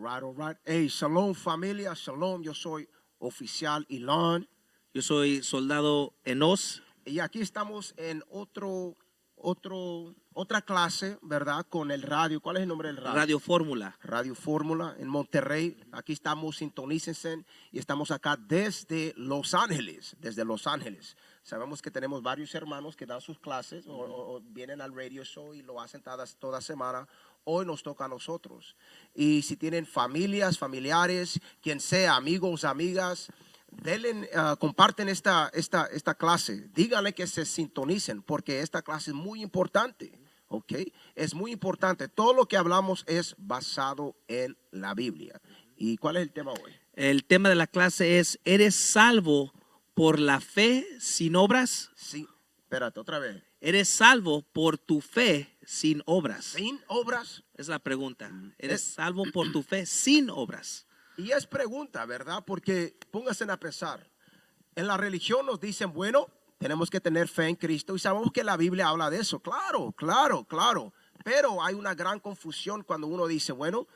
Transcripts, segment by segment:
All right. Hey, shalom familia, shalom. Yo soy oficial Elon. Yo soy soldado Enos. Y aquí estamos en otra clase, ¿verdad? Con el radio. ¿Cuál es el nombre del radio? Radio Fórmula. Radio Fórmula en Monterrey. Aquí estamos, sintonícense. Y estamos acá desde Los Ángeles. Desde Los Ángeles. Sabemos que tenemos varios hermanos que dan sus clases o vienen al radio show y lo hacen toda semana. Hoy nos toca a nosotros. Y si tienen familias, familiares, quien sea, amigos, amigas, denle, comparten esta clase. Díganle que se sintonicen porque esta clase es muy importante. ¿Ok? Es muy importante. Todo lo que hablamos es basado en la Biblia. ¿Y cuál es el tema hoy? El tema de la clase es: ¿eres salvo por la fe sin obras? Sí, espérate, otra vez. ¿Eres salvo por tu fe sin obras? ¿Sin obras? Es la pregunta. ¿Eres salvo por tu fe sin obras? Y es pregunta, ¿verdad? Porque pónganse a pensar. En la religión nos dicen, bueno, tenemos que tener fe en Cristo. Y sabemos que la Biblia habla de eso. Claro. Pero hay una gran confusión cuando uno dice, bueno,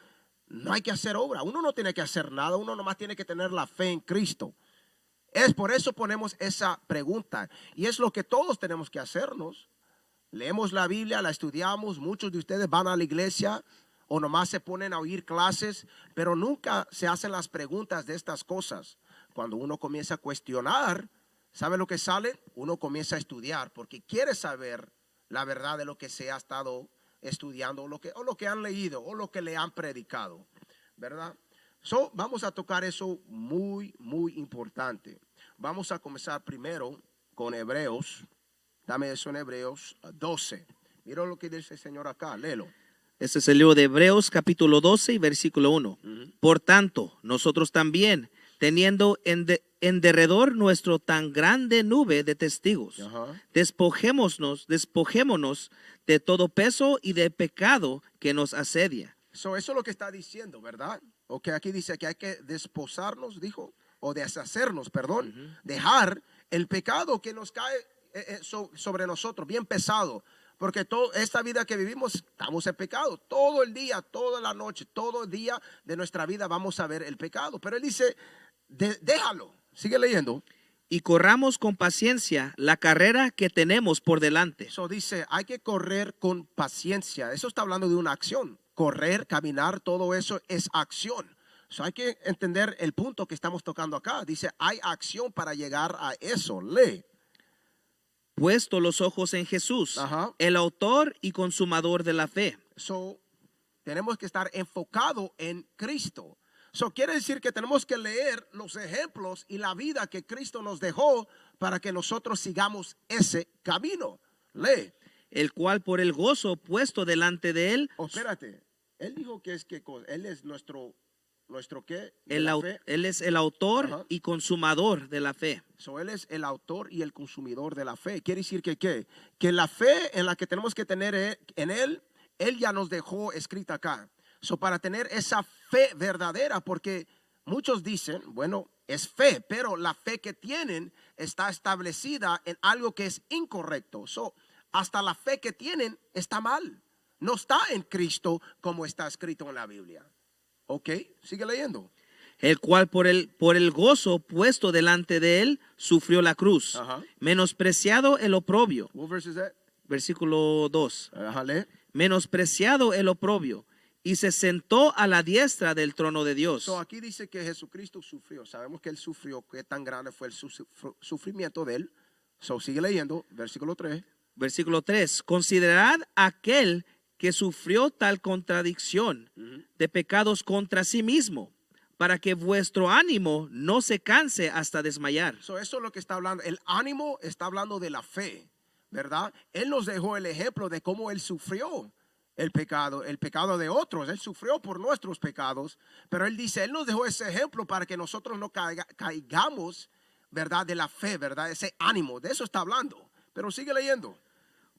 no hay que hacer obra. Uno no tiene que hacer nada. Uno nomás tiene que tener la fe en Cristo. Es por eso ponemos esa pregunta. Y es lo que todos tenemos que hacernos. Leemos la Biblia, la estudiamos. Muchos de ustedes van a la iglesia o nomás se ponen a oír clases, pero nunca se hacen las preguntas de estas cosas. Cuando uno comienza a cuestionar, ¿sabe lo que sale? Uno comienza a estudiar porque quiere saber la verdad de lo que se ha estado estudiando o lo que han leído o lo que le han predicado, ¿verdad? Vamos a tocar eso muy importante. Vamos a comenzar primero con Hebreos. Dame eso en Hebreos 12. Mira lo que dice el Señor acá, léelo. Este es el libro de Hebreos capítulo 12 y versículo 1. Por tanto, nosotros también, teniendo en derredor nuestro tan grande nube de testigos, despojémonos de todo peso y de pecado que nos asedia. Eso es lo que está diciendo, ¿verdad? Ok, aquí dice que hay que desposarnos, dijo, o deshacernos, perdón, dejar el pecado que nos cae sobre nosotros, bien pesado. Porque toda esta vida que vivimos, estamos en pecado. Todo el día, toda la noche, todo el día de nuestra vida vamos a ver el pecado. Pero él dice, déjalo. Sigue leyendo. Y corramos con paciencia la carrera que tenemos por delante. Eso dice, hay que correr con paciencia. Eso está hablando de una acción. Correr, caminar, todo eso es acción. Hay que entender el punto que estamos tocando acá. Dice, hay acción para llegar a eso. Lee. Puesto los ojos en Jesús, el autor y consumador de la fe. Tenemos que estar enfocados en Cristo. Quiere decir que tenemos que leer los ejemplos y la vida que Cristo nos dejó para que nosotros sigamos ese camino. Lee. El cual por el gozo puesto delante de él. Espérate. Él dijo que él es nuestro ¿qué? Él es el autor y consumador de la fe. Él es el autor y el consumidor de la fe. Quiere decir que la fe en la que tenemos que tener en él ya nos dejó escrita acá. Para tener esa fe verdadera, porque muchos dicen, bueno, es fe, pero la fe que tienen está establecida en algo que es incorrecto. Hasta la fe que tienen está mal. No está en Cristo como está escrito en la Biblia. Ok, sigue leyendo. El cual por el gozo puesto delante de él sufrió la cruz, menospreciado el oprobio. What verse is that? Versículo 2. Lee. Menospreciado el oprobio y se sentó a la diestra del trono de Dios. Aquí dice que Jesucristo sufrió. Sabemos que él sufrió, que tan grande fue el sufrimiento de él. Sigue leyendo, versículo 3. Versículo 3. Considerad aquel que sufrió tal contradicción de pecados contra sí mismo, para que vuestro ánimo no se canse hasta desmayar. Eso es lo que está hablando. El ánimo está hablando de la fe, ¿verdad? Él nos dejó el ejemplo de cómo él sufrió el pecado de otros. Él sufrió por nuestros pecados, pero él dice, él nos dejó ese ejemplo para que nosotros no caigamos, ¿verdad? De la fe, ¿verdad? Ese ánimo, de eso está hablando. Pero sigue leyendo.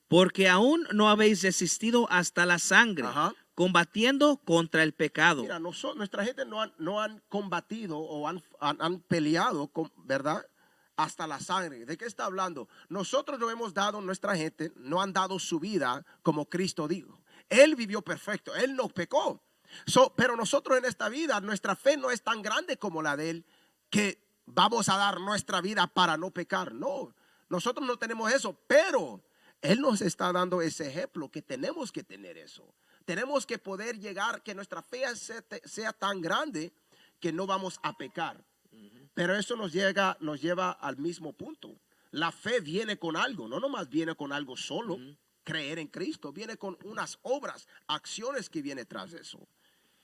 Porque aún no habéis resistido hasta la sangre, combatiendo contra el pecado. Mira, nuestra gente no han combatido o han peleado, ¿verdad? Hasta la sangre. ¿De qué está hablando? Nosotros no hemos dado, nuestra gente no han dado su vida como Cristo dijo. Él vivió perfecto, él no pecó. Pero nosotros en esta vida, nuestra fe no es tan grande como la de Él, que vamos a dar nuestra vida para no pecar. No, nosotros no tenemos eso, pero Él nos está dando ese ejemplo que tenemos que tener eso. Tenemos que poder llegar, que nuestra fe sea tan grande que no vamos a pecar. Pero eso nos lleva al mismo punto. La fe viene con algo, no nomás viene con algo solo, creer en Cristo, viene con unas obras, acciones que viene tras de eso.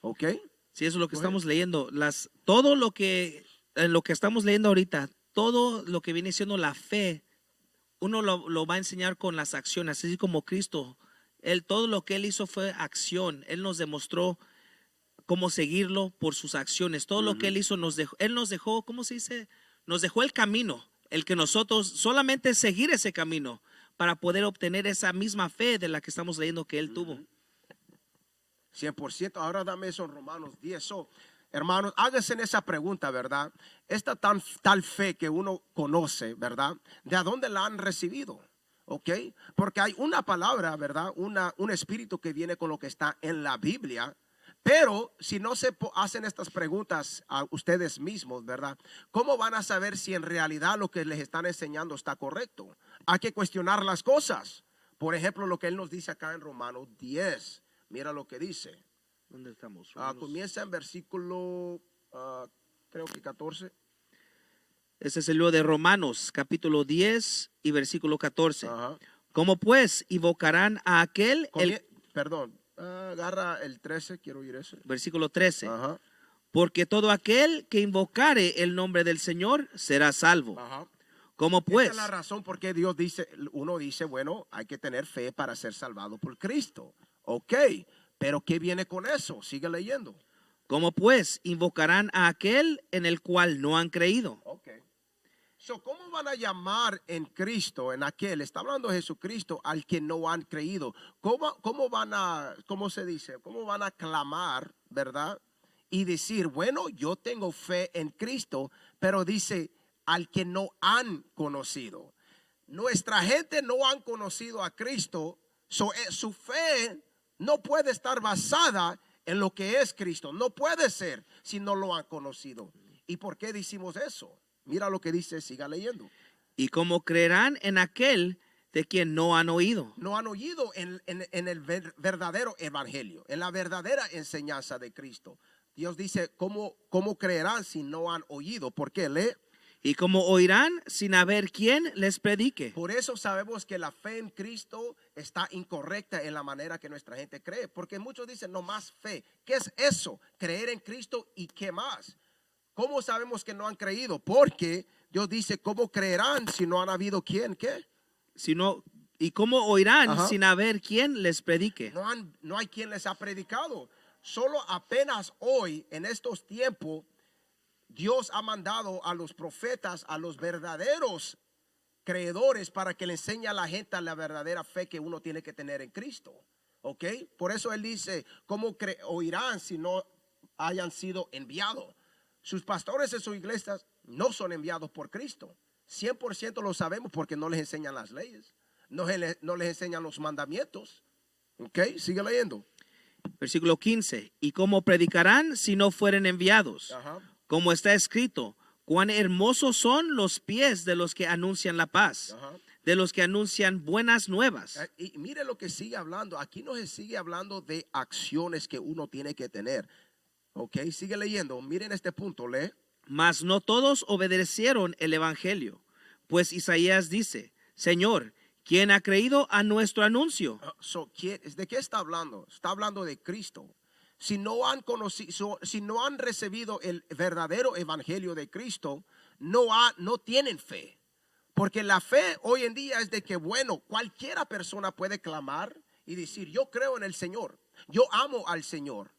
¿Ok? Sí, eso es lo que estamos leyendo. Todo lo que estamos leyendo ahorita, todo lo que viene siendo la fe, uno lo va a enseñar con las acciones, así como Cristo. Todo lo que Él hizo fue acción. Él nos demostró cómo seguirlo por sus acciones. Todo lo que Él hizo, Él nos dejó, ¿cómo se dice? Nos dejó el camino, el que nosotros solamente seguir ese camino para poder obtener esa misma fe de la que estamos leyendo que Él tuvo. 100%. Ahora dame eso en Romanos 10. Hermanos, háganse esa pregunta, ¿verdad? Esta tal fe que uno conoce, ¿verdad? ¿De a dónde la han recibido? ¿Ok? Porque hay una palabra, ¿verdad? Un espíritu que viene con lo que está en la Biblia. Pero si no se hacen estas preguntas a ustedes mismos, ¿verdad? ¿Cómo van a saber si en realidad lo que les están enseñando está correcto? Hay que cuestionar las cosas. Por ejemplo, lo que Él nos dice acá en Romanos 10. Mira lo que dice. ¿Dónde estamos? Comienza en versículo, creo que 14. Ese es el libro de Romanos, capítulo 10 y versículo 14. Ajá. ¿Cómo pues invocarán a aquel? Perdón, agarra el 13, quiero oír eso. Versículo 13. Ajá. Porque todo aquel que invocare el nombre del Señor será salvo. Ajá. ¿Cómo pues? Esta es la razón por qué uno dice, bueno, hay que tener fe para ser salvado por Cristo. Ok, pero ¿qué viene con eso? Sigue leyendo. ¿Cómo pues invocarán a aquel en el cual no han creído? Ok. ¿Cómo van a llamar en Cristo, en aquel? Está hablando de Jesucristo, al que no han creído. ¿Cómo van a, cómo se dice? ¿Cómo van a clamar, verdad? Y decir, bueno, yo tengo fe en Cristo, pero dice, al que no han conocido. Nuestra gente no han conocido a Cristo, su fe no puede estar basada en lo que es Cristo. No puede ser si no lo han conocido. ¿Y por qué decimos eso? Mira lo que dice, siga leyendo. ¿Y cómo creerán en aquel de quien no han oído? No han oído en el verdadero evangelio, en la verdadera enseñanza de Cristo. Dios dice, ¿cómo creerán si no han oído? ¿Por qué? Lee. ¿Y cómo oirán sin haber quien les predique? Por eso sabemos que la fe en Cristo está incorrecta en la manera que nuestra gente cree. Porque muchos dicen, no más fe. ¿Qué es eso? Creer en Cristo y qué más. ¿Cómo sabemos que no han creído? Porque Dios dice, ¿cómo creerán si no han habido quién? ¿Qué? ¿Y cómo oirán Ajá. sin haber quien les predique? No hay quien les ha predicado. Solo apenas hoy, en estos tiempos, Dios ha mandado a los profetas, a los verdaderos creedores, para que le enseñe a la gente la verdadera fe que uno tiene que tener en Cristo. ¿Ok? Por eso Él dice, ¿cómo oirán si no hayan sido enviados? Sus pastores en sus iglesias no son enviados por Cristo. 100% lo sabemos porque no les enseñan las leyes. No les enseñan los mandamientos. ¿Ok? Sigue leyendo. Versículo 15. ¿Y cómo predicarán si no fueren enviados? Ajá. Como está escrito, cuán hermosos son los pies de los que anuncian la paz, Ajá. de los que anuncian buenas nuevas. Y mire lo que sigue hablando. Aquí no se sigue hablando de acciones que uno tiene que tener. Ok, sigue leyendo. Miren este punto, lee. Mas no todos obedecieron el evangelio, pues Isaías dice, Señor, ¿quién ha creído a nuestro anuncio? ¿De qué está hablando? Está hablando de Cristo. Si no han conocido, si no han recibido el verdadero evangelio de Cristo, no tienen fe. Porque la fe hoy en día es de que, bueno, cualquiera persona puede clamar y decir, yo creo en el Señor, yo amo al Señor.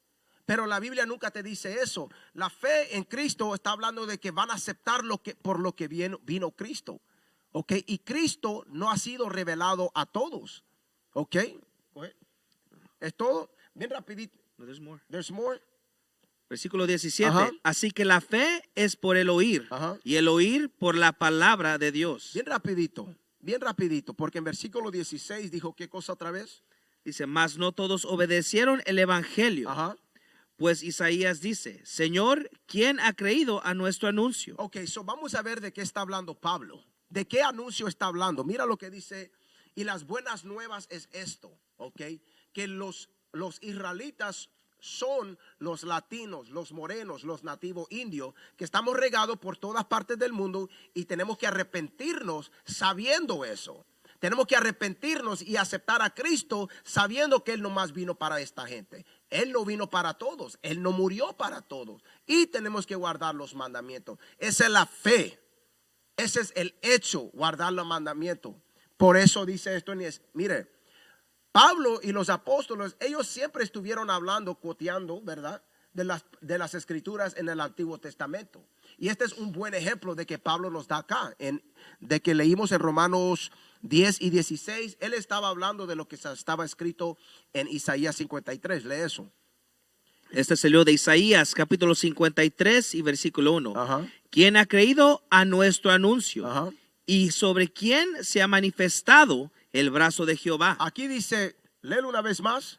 Pero la Biblia nunca te dice eso. La fe en Cristo está hablando de que van a aceptar por lo que vino Cristo. ¿Ok? Y Cristo no ha sido revelado a todos. ¿Ok? ¿Es todo? Bien rapidito. No, there's more. There's more. Versículo 17. Ajá. Así que la fe es por el oír, Ajá. y el oír por la palabra de Dios. Bien rapidito, porque en versículo 16 dijo, ¿qué cosa otra vez? Dice, mas no todos obedecieron el evangelio. Ajá. Pues Isaías dice, Señor, ¿quién ha creído a nuestro anuncio? Ok, so vamos a ver de qué está hablando Pablo. ¿De qué anuncio está hablando? Mira lo que dice. Y las buenas nuevas es esto, ok, que los israelitas son los latinos, los morenos, los nativos indios, que estamos regados por todas partes del mundo y tenemos que arrepentirnos sabiendo eso. Tenemos que arrepentirnos y aceptar a Cristo sabiendo que Él no más vino para esta gente. Él no vino para todos, Él no murió para todos. Y tenemos que guardar los mandamientos. Esa es la fe, ese es el hecho, guardar los mandamientos. Por eso dice esto, mire, Pablo y los apóstoles, ellos siempre estuvieron hablando, coteando, ¿verdad? De las escrituras en el Antiguo Testamento. Y este es un buen ejemplo de que Pablo nos da acá, de que leímos en Romanos 10 y 16. Él estaba hablando de lo que estaba escrito en Isaías 53. Lee eso. Este se leyó de Isaías capítulo 53 y versículo 1. Ajá. ¿Quién ha creído a nuestro anuncio? Ajá. ¿Y sobre quién se ha manifestado el brazo de Jehová? Aquí dice, léelo una vez más.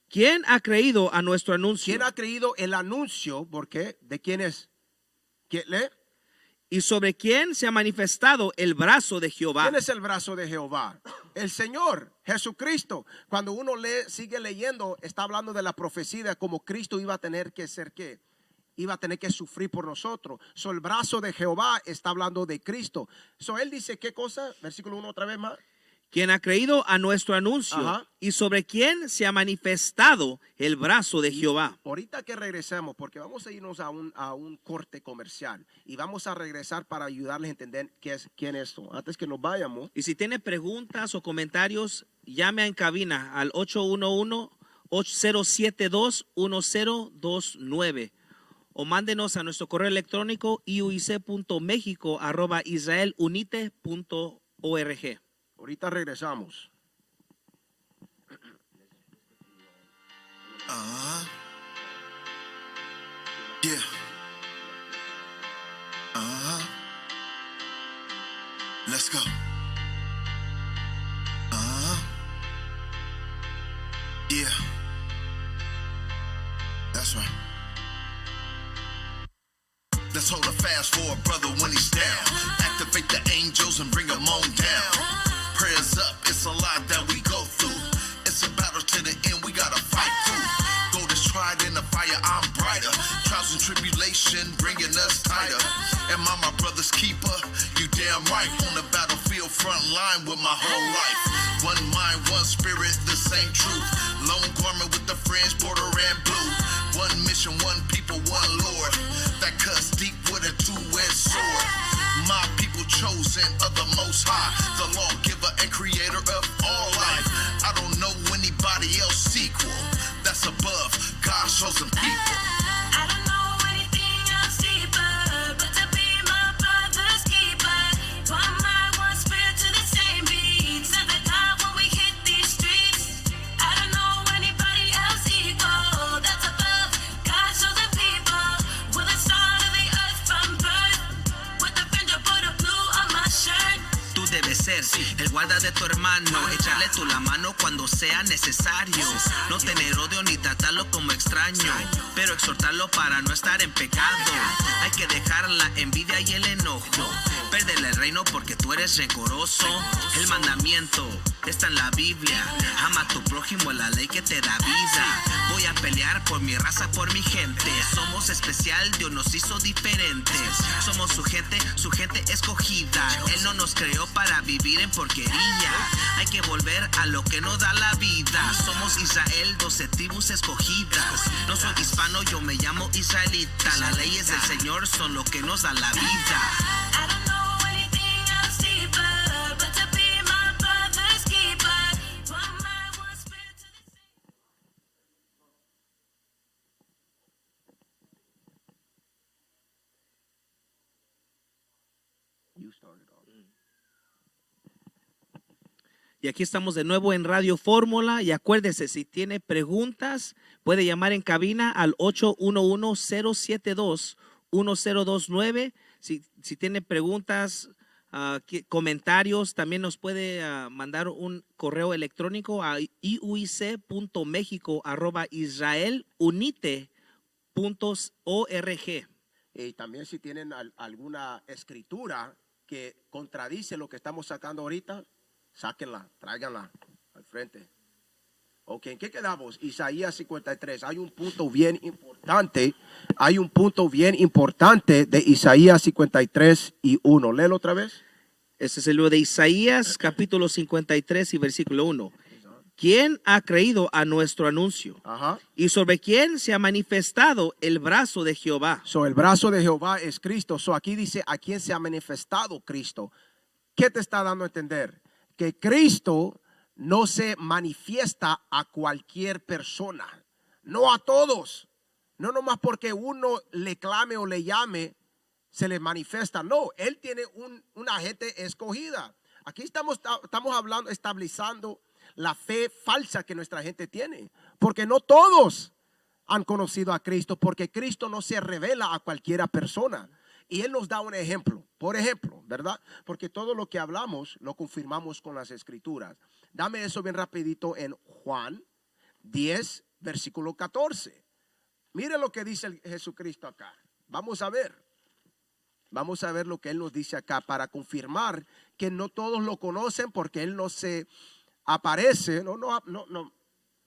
¿Quién ha creído a nuestro anuncio? ¿Quién ha creído el anuncio? ¿Por qué? ¿De quién es? ¿Quién lee? ¿Y sobre quién se ha manifestado el brazo de Jehová? ¿Quién es el brazo de Jehová? El Señor, Jesucristo. Cuando uno sigue leyendo, está hablando de la profecía de cómo Cristo iba a tener que ser ¿qué? Iba a tener que sufrir por nosotros. So, el brazo de Jehová está hablando de Cristo. So, él dice, ¿qué cosa? Versículo 1 otra vez más. ¿Quién ha creído a nuestro anuncio? Ajá. ¿Y sobre quién se ha manifestado el brazo de Jehová? Ahorita que regresemos, porque vamos a irnos a un corte comercial y vamos a regresar para ayudarles a entender quién es esto. Antes que nos vayamos. Y si tiene preguntas o comentarios, llame en cabina al 811-8072-1029 o mándenos a nuestro correo electrónico iuic.mexico@israelunite.org. Ahorita regresamos. Yeah. Let's go. Yeah. That's right. Let's hold a fast for a brother when he's down. Activate the angels and bring them on down. Prayers up, it's a lot that we go through. It's a battle to the end, we gotta fight through. Gold is tried in the fire, I'm brighter. Trials and tribulation bringing us tighter. Am I my brother's keeper? You damn right. On the battlefield front line with my whole life. One mind, one spirit, the same truth. Lone garment with the fringe, border and blue. One mission, one people, one Lord. That cuts deep with a two-edged sword. My people chosen of the Most High, the lawgiver and creator of all life. I don't know anybody else equal. That's above God's chosen people. I don't know anything else deeper, but to be my brother's keeper. One mind, one spirit to the same beat. Set the time when we hit these streets. I don't know anybody else equal. That's above God's chosen people. With the start of the earth from birth. With the fringe of blue on my shirt. Tú debes ser el guarda de tu hermano, echarle tú la mano cuando sea necesario, no tener odio ni tratarlo como extraño, pero exhortarlo para no estar en pecado. Hay que dejar la envidia y el enojo, perderle el reino porque tú eres rencoroso. El mandamiento está en la Biblia, ama a tu prójimo, la ley que te da vida. Voy a pelear por mi raza, por mi gente. Somos especial, Dios nos hizo diferentes. Somos su gente escogida. Él no nos creó para vivir en porquería. Hay que volver a lo que nos da la vida. Somos Israel, 12 tribus escogidas. No soy hispano, yo me llamo israelita. Las leyes del Señor son lo que nos da la vida. I don't know anything else deeper, but to be my brother's keeper. One mind, one spirit to the same. You started off. Y aquí estamos de nuevo en Radio Fórmula. Y acuérdese, si tiene preguntas, puede llamar en cabina al 811-072-1029. Si tiene preguntas comentarios, también nos puede mandar un correo electrónico a iuic.mexico@israelunite.org. Y también si tienen alguna escritura que contradice lo que estamos sacando ahorita, sáquenla, tráiganla al frente. Ok, ¿en qué quedamos? Isaías 53. Hay un punto bien importante. Hay un punto bien importante de Isaías 53:1. Léelo otra vez. Este es el libro de Isaías, capítulo 53 y versículo 1. ¿Quién ha creído a nuestro anuncio? Ajá. ¿Y sobre quién se ha manifestado el brazo de Jehová? So, el brazo de Jehová es Cristo. So, aquí dice a quién se ha manifestado Cristo. ¿Qué te está dando a entender? Que Cristo no se manifiesta a cualquier persona, no a todos, no nomás porque uno le clame o le llame, se le manifiesta. No, Él tiene una gente escogida. Aquí estamos hablando, estableciendo la fe falsa que nuestra gente tiene, porque no todos han conocido a Cristo, porque Cristo no se revela a cualquiera persona. Y Él nos da un ejemplo, por ejemplo, ¿verdad? Porque todo lo que hablamos lo confirmamos con las escrituras. Dame eso bien rapidito en Juan 10, versículo 14. Mire lo que dice Jesucristo acá. Vamos a ver lo que Él nos dice acá para confirmar que no todos lo conocen, porque Él no se aparece, no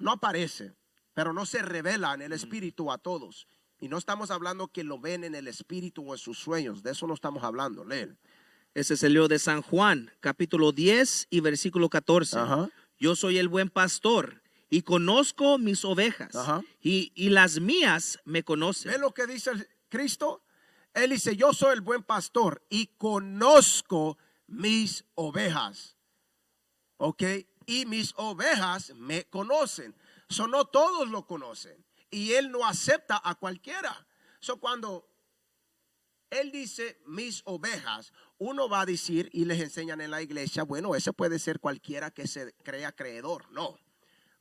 aparece, pero no se revela en el Espíritu a todos. Y no estamos hablando que lo ven en el espíritu o en sus sueños. De eso no estamos hablando. Leen. Ese es el libro de San Juan, capítulo 10 y versículo 14. Ajá. Yo soy el buen pastor y conozco mis ovejas, Ajá. y las mías me conocen. ¿Ven lo que dice Cristo? Él dice, yo soy el buen pastor y conozco mis ovejas. ¿Ok? Y mis ovejas me conocen. No todos lo conocen. Y Él no acepta a cualquiera. Cuando Él dice mis ovejas, uno va a decir y les enseñan en la iglesia, bueno, ese puede ser cualquiera que se crea creedor. No.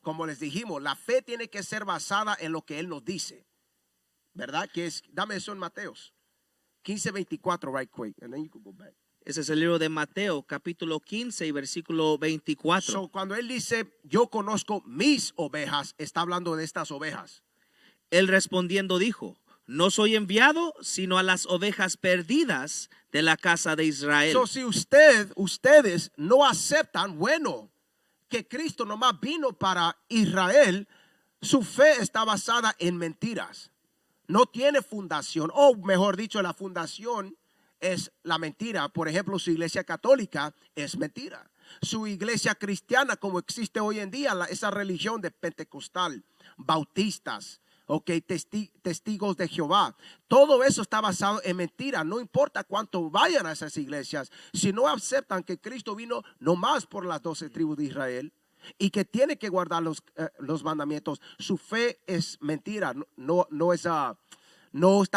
Como les dijimos, la fe tiene que ser basada en lo que Él nos dice. ¿Verdad? Que es, dame eso en Mateos 15:24, right quick. And then you can go back. Ese es el libro de Mateo, capítulo 15 y versículo 24. Cuando Él dice, yo conozco mis ovejas, está hablando de estas ovejas. Él respondiendo dijo, no soy enviado sino a las ovejas perdidas de la casa de Israel. Si ustedes no aceptan, bueno, que Cristo nomás vino para Israel, su fe está basada en mentiras. No tiene fundación, o mejor dicho, la fundación es la mentira. Por ejemplo, su iglesia católica es mentira. Su iglesia cristiana, como existe hoy en día, esa religión de pentecostal, bautistas, testigos de Jehová, todo eso está basado en mentira. No importa cuánto vayan a esas iglesias, si no aceptan que Cristo vino nomás por las 12 tribus de Israel y que tiene que guardar los mandamientos, su fe es mentira, no está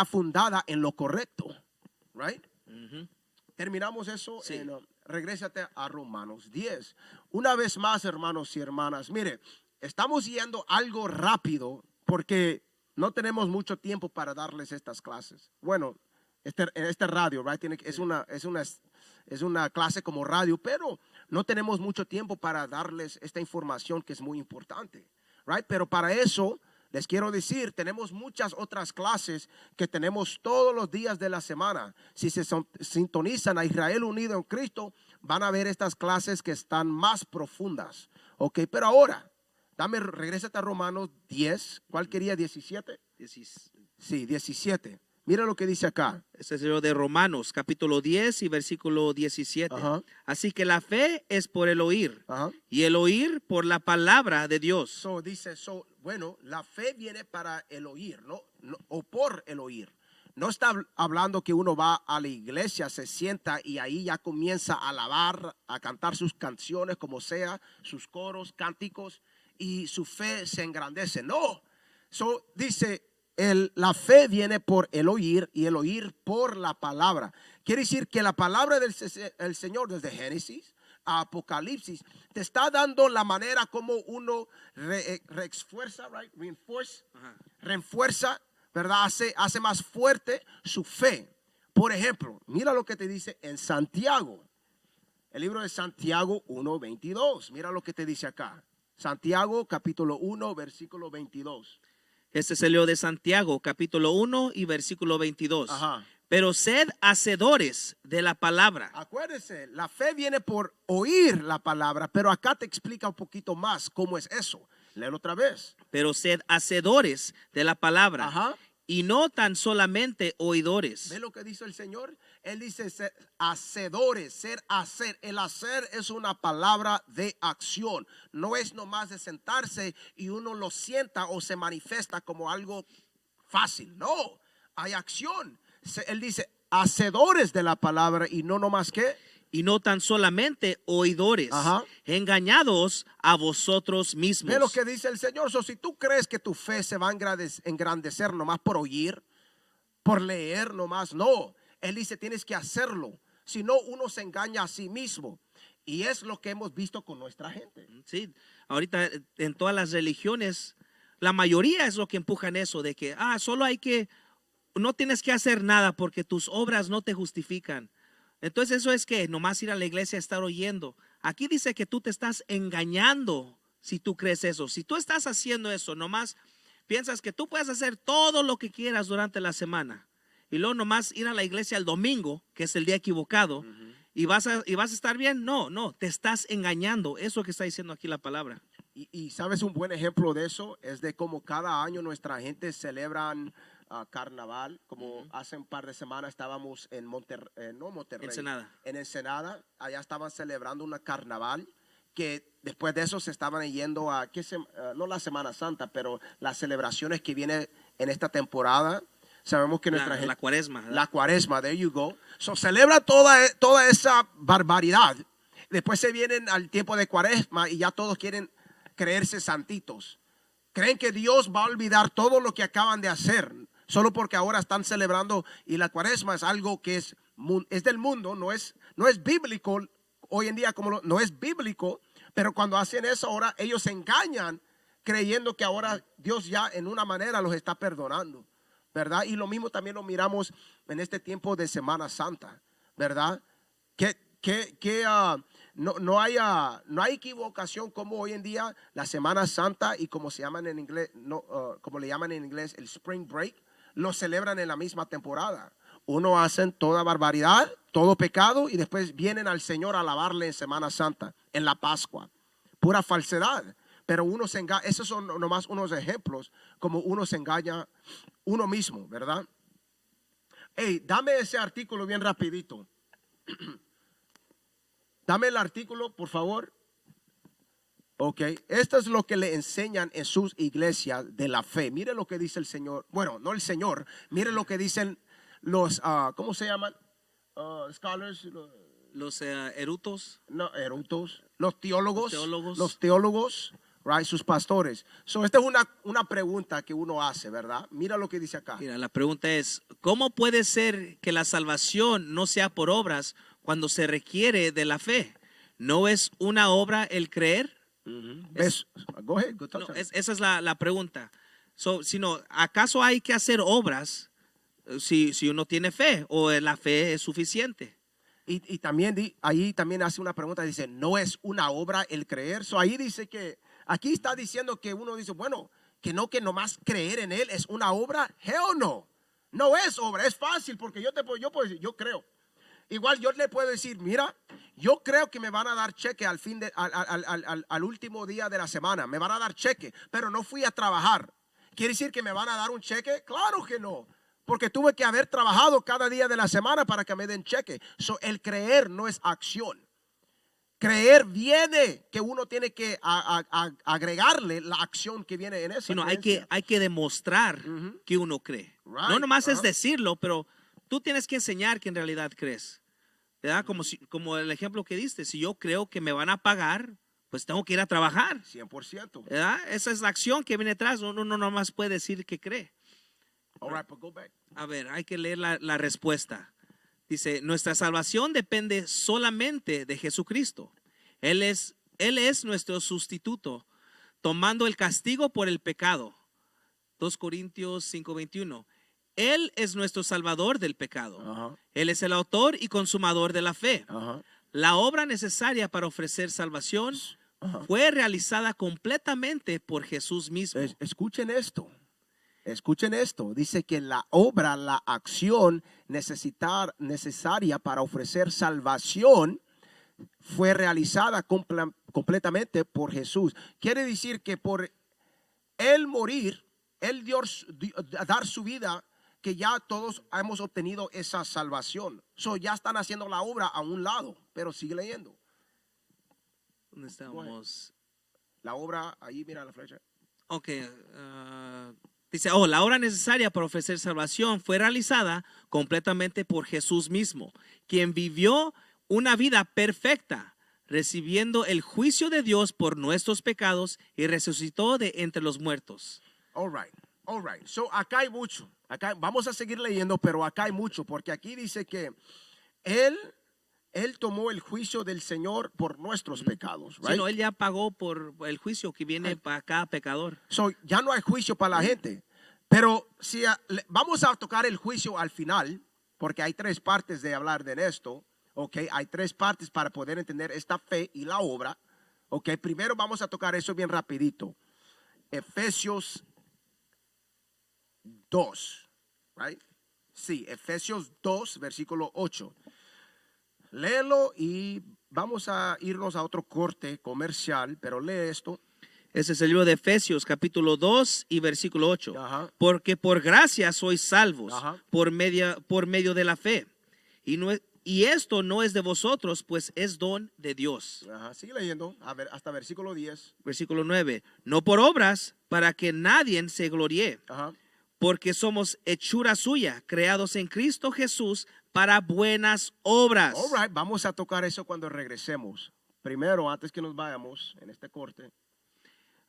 fundada en lo correcto. Right? Terminamos eso. Sí. Regrésate a Romanos 10. Una vez más, hermanos y hermanas, mire, estamos yendo algo rápido porque no tenemos mucho tiempo para darles estas clases. Bueno, este radio, right? Es una clase como radio, pero no tenemos mucho tiempo para darles esta información que es muy importante, right? Pero para eso les quiero decir, tenemos muchas otras clases que tenemos todos los días de la semana. Si se sintonizan a Israel Unido en Cristo, van a ver estas clases que están más profundas. Ok, pero ahora, regrésate a Romanos 10. ¿Cuál quería? ¿17? Sí, 17. Mira lo que dice acá. Este es el libro de Romanos, capítulo 10 y versículo 17. Ajá. Así que la fe es por el oír, Ajá. y el oír por la palabra de Dios. Bueno, la fe viene para el oír, no, o por el oír. No está hablando que uno va a la iglesia, se sienta y ahí ya comienza a alabar, a cantar sus canciones, como sea, sus coros, cánticos, y su fe se engrandece. No. Dice, la fe viene por el oír y el oír por la palabra. Quiere decir que la palabra del Señor, desde Génesis a Apocalipsis, te está dando la manera como uno refuerza, right? Refuerza, ¿verdad? Hace más fuerte su fe. Por ejemplo, mira lo que te dice en Santiago. El libro de Santiago 1:22. Mira lo que te dice acá. Santiago capítulo 1, versículo 22. Este es el libro de Santiago, capítulo 1 y versículo 22. Ajá. Pero sed hacedores de la palabra. Acuérdese, la fe viene por oír la palabra, pero acá te explica un poquito más cómo es eso. Léelo otra vez. Pero sed hacedores de la palabra. Ajá. Y no tan solamente oidores. ¿Ve lo que dice el Señor? Él dice ser hacedores, ser hacer. El hacer es una palabra de acción. No es nomás de sentarse y uno lo sienta o se manifiesta como algo fácil. No, hay acción. Él dice hacedores de la palabra y no nomás que. Y no tan solamente oidores, Ajá. engañados a vosotros mismos. Ve lo que dice el Señor. Si tú crees que tu fe se va a engrandecer nomás por oír, por leer nomás, no. Él dice tienes que hacerlo. Si no, uno se engaña a sí mismo. Y es lo que hemos visto con nuestra gente. Sí, ahorita en todas las religiones, la mayoría es lo que empujan eso, de que, no tienes que hacer nada porque tus obras no te justifican. Entonces eso es que nomás ir a la iglesia a estar oyendo. Aquí dice que tú te estás engañando si tú crees eso. Si tú estás haciendo eso, nomás piensas que tú puedes hacer todo lo que quieras durante la semana. Y luego nomás ir a la iglesia el domingo, que es el día equivocado, y vas a estar bien. No, te estás engañando. Eso que está diciendo aquí la palabra. Y sabes, un buen ejemplo de eso es de cómo cada año nuestra gente celebran carnaval. Como hace un par de semanas estábamos en Monterrey, Ensenada. en Ensenada. Allá estaban celebrando una carnaval que después de eso se estaban yendo a, no la Semana Santa, pero las celebraciones que vienen en esta temporada. Sabemos que nuestra gente, La cuaresma. la cuaresma, there you go. Celebra toda esa barbaridad. Después se vienen al tiempo de cuaresma y ya todos quieren creerse santitos. Creen que Dios va a olvidar todo lo que acaban de hacer solo porque ahora están celebrando. Y la cuaresma es algo que es del mundo, no es bíblico hoy en día, no es bíblico. Pero cuando hacen eso ahora ellos se engañan creyendo que ahora Dios ya en una manera los está perdonando, ¿verdad? Y lo mismo también lo miramos en este tiempo de Semana Santa, ¿verdad? No hay equivocación como hoy en día la Semana Santa y como se llaman en inglés, como le llaman en inglés el Spring Break, lo celebran en la misma temporada. Uno hacen toda barbaridad, todo pecado y después vienen al Señor a alabarle en Semana Santa, en la Pascua. Pura falsedad. Pero uno se engaña. Esos son nomás unos ejemplos como uno se engaña uno mismo, ¿verdad? Hey, dame ese artículo bien rapidito. Dame el artículo, por favor. Ok, esto es lo que le enseñan en sus iglesias de la fe. Mire lo que dice el Señor. Bueno, no el Señor. Mire lo que dicen los, ¿cómo se llaman? Scholars. Los erutos. No, erutos. Los teólogos. Los teólogos. Right, sus pastores. Esta es una pregunta que uno hace, ¿verdad? Mira lo que dice acá. Mira, la pregunta es, ¿cómo puede ser que la salvación no sea por obras cuando se requiere de la fe? ¿No es una obra el creer? Go ahead, go No, esa es la pregunta. Sino, ¿acaso hay que hacer obras si uno tiene fe o la fe es suficiente? Y también ahí también hace una pregunta, dice, ¿no es una obra el creer? Ahí dice que, aquí está diciendo que uno dice, bueno, que nomás creer en él es una obra. Hell no, no es obra, es fácil porque yo puedo decir, yo creo. Igual yo le puedo decir, mira, yo creo que me van a dar cheque al último día de la semana, me van a dar cheque, pero no fui a trabajar. ¿Quiere decir que me van a dar un cheque? Claro que no. Porque tuve que haber trabajado cada día de la semana para que me den cheque. El creer no es acción. Creer viene que uno tiene que agregarle la acción que viene en eso. Sino hay que demostrar que uno cree. Right. No nomás es decirlo, pero tú tienes que enseñar que en realidad crees. ¿Verdad? Como el ejemplo que diste. Si yo creo que me van a pagar, pues tengo que ir a trabajar. 100%. ¿Verdad? Esa es la acción que viene atrás. Uno no nomás puede decir que cree. All right, but go back. A ver, hay que leer la respuesta. Dice, nuestra salvación depende solamente de Jesucristo. Él es nuestro sustituto, tomando el castigo por el pecado. 2 Corintios 5:21. Él es nuestro salvador del pecado. Él es el autor y consumador de la fe. La obra necesaria para ofrecer salvación fue realizada completamente por Jesús mismo. Escuchen esto. Escuchen esto. Dice que la obra, la acción necesaria para ofrecer salvación fue realizada completamente por Jesús. Quiere decir que por Él morir, Él dar su vida, que ya todos hemos obtenido esa salvación. Ya están haciendo la obra a un lado, pero sigue leyendo. ¿Dónde estamos? La obra, ahí mira la flecha. Ok. Dice, la obra necesaria para ofrecer salvación fue realizada completamente por Jesús mismo, quien vivió una vida perfecta, recibiendo el juicio de Dios por nuestros pecados y resucitó de entre los muertos. All right. So acá hay mucho. Acá vamos a seguir leyendo, pero acá hay mucho, porque aquí dice que Él tomó el juicio del Señor por nuestros pecados. Right? Sí, no, Él ya pagó por el juicio que viene para cada pecador. Ya no hay juicio para la gente. Pero si vamos a tocar el juicio al final, porque hay tres partes de hablar de esto. Okay, hay tres partes para poder entender esta fe y la obra. Okay, primero vamos a tocar eso bien rapidito. Efesios 2, right? Sí, Efesios 2, versículo 8. Léelo y vamos a irnos a otro corte comercial, pero lee esto. Ese es el libro de Efesios, capítulo 2 y versículo 8. Ajá. Porque por gracia sois salvos, Ajá. por medio de la fe. Y esto no es de vosotros, pues es don de Dios. Ajá, sigue leyendo, a ver, hasta versículo 10. Versículo 9. No por obras, para que nadie se gloríe. Ajá. Porque somos hechura suya, creados en Cristo Jesús para buenas obras. All right, vamos a tocar eso cuando regresemos. Primero, antes que nos vayamos en este corte.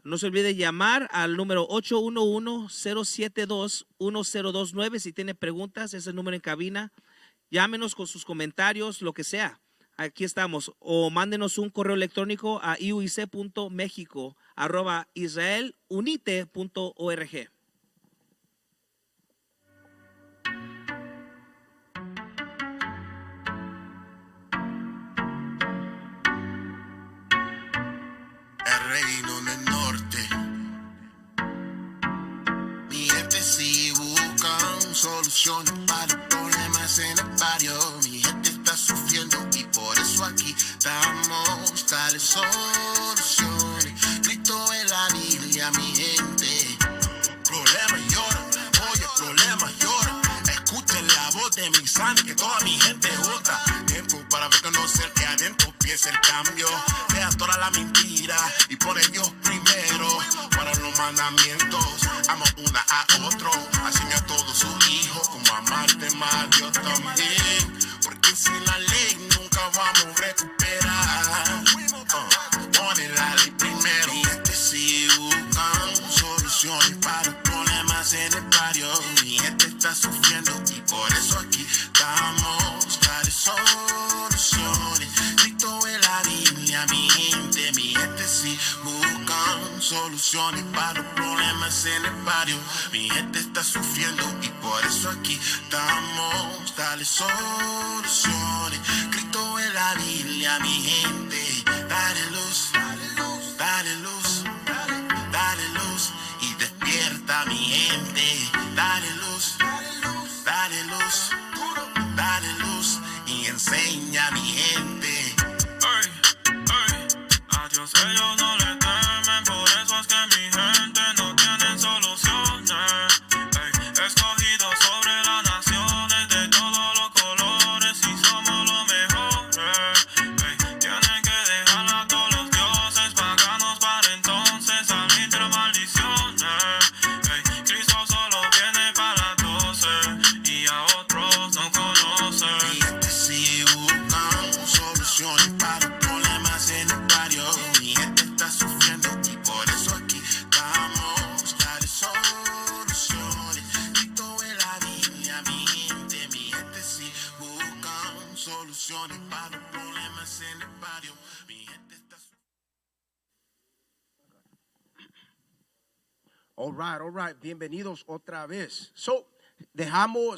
No se olvide llamar al número 811-072-1029. Si tiene preguntas, ese es el número en cabina. Llámenos con sus comentarios, lo que sea. Aquí estamos. O mándenos un correo electrónico a iuic.mexico@israelunite.org. El reino del norte. Mi gente sí buscan soluciones para problemas en el barrio. Mi gente está sufriendo y por eso aquí damos tales soluciones. Cristo en la Biblia, mi gente. Problemas lloran, oye, problemas lloran. Escuchen la voz de mi sangre, que toda mi gente vota. Tiempo para reconocer que adentro empieza el cambio. Deja toda la mentira y por Dios primero. Para los mandamientos, amo una a otro. Así a todos sus hijos, como amarte más Dios también. Porque sin la ley nunca vamos a recuperar. Pone la ley primero. Y sí buscan soluciones para los problemas en el barrio. Mi gente está sufriendo y por eso aquí damos tales soluciones. Cristo en la Biblia, mi gente sí buscan soluciones para los problemas en el barrio. Mi gente está sufriendo y por eso aquí damos tales soluciones. Cristo en la Biblia, mi gente, dale luz, dale luz, dale luz, dale luz y despierta mi gente, dale luz, dale luz, dale luz, dale luz y enseña a mi gente. A Dios ellos no le temen, por eso es que mi gente no tienen soluciones. Escogidos sobre las naciones de todos los colores y somos los mejores. Tienen que dejar a todos los dioses paganos para entonces salir de las maldiciones. Cristo solo viene para 12 y a otros no conoce. Mi gente sí buscan soluciones para los problemas en el barrio. Mi gente está sufriendo y por eso aquí damos tales soluciones. Cristo en la Biblia, mi gente sí buscan soluciones para los problemas en el barrio. Mi gente está All right. Bienvenidos otra vez.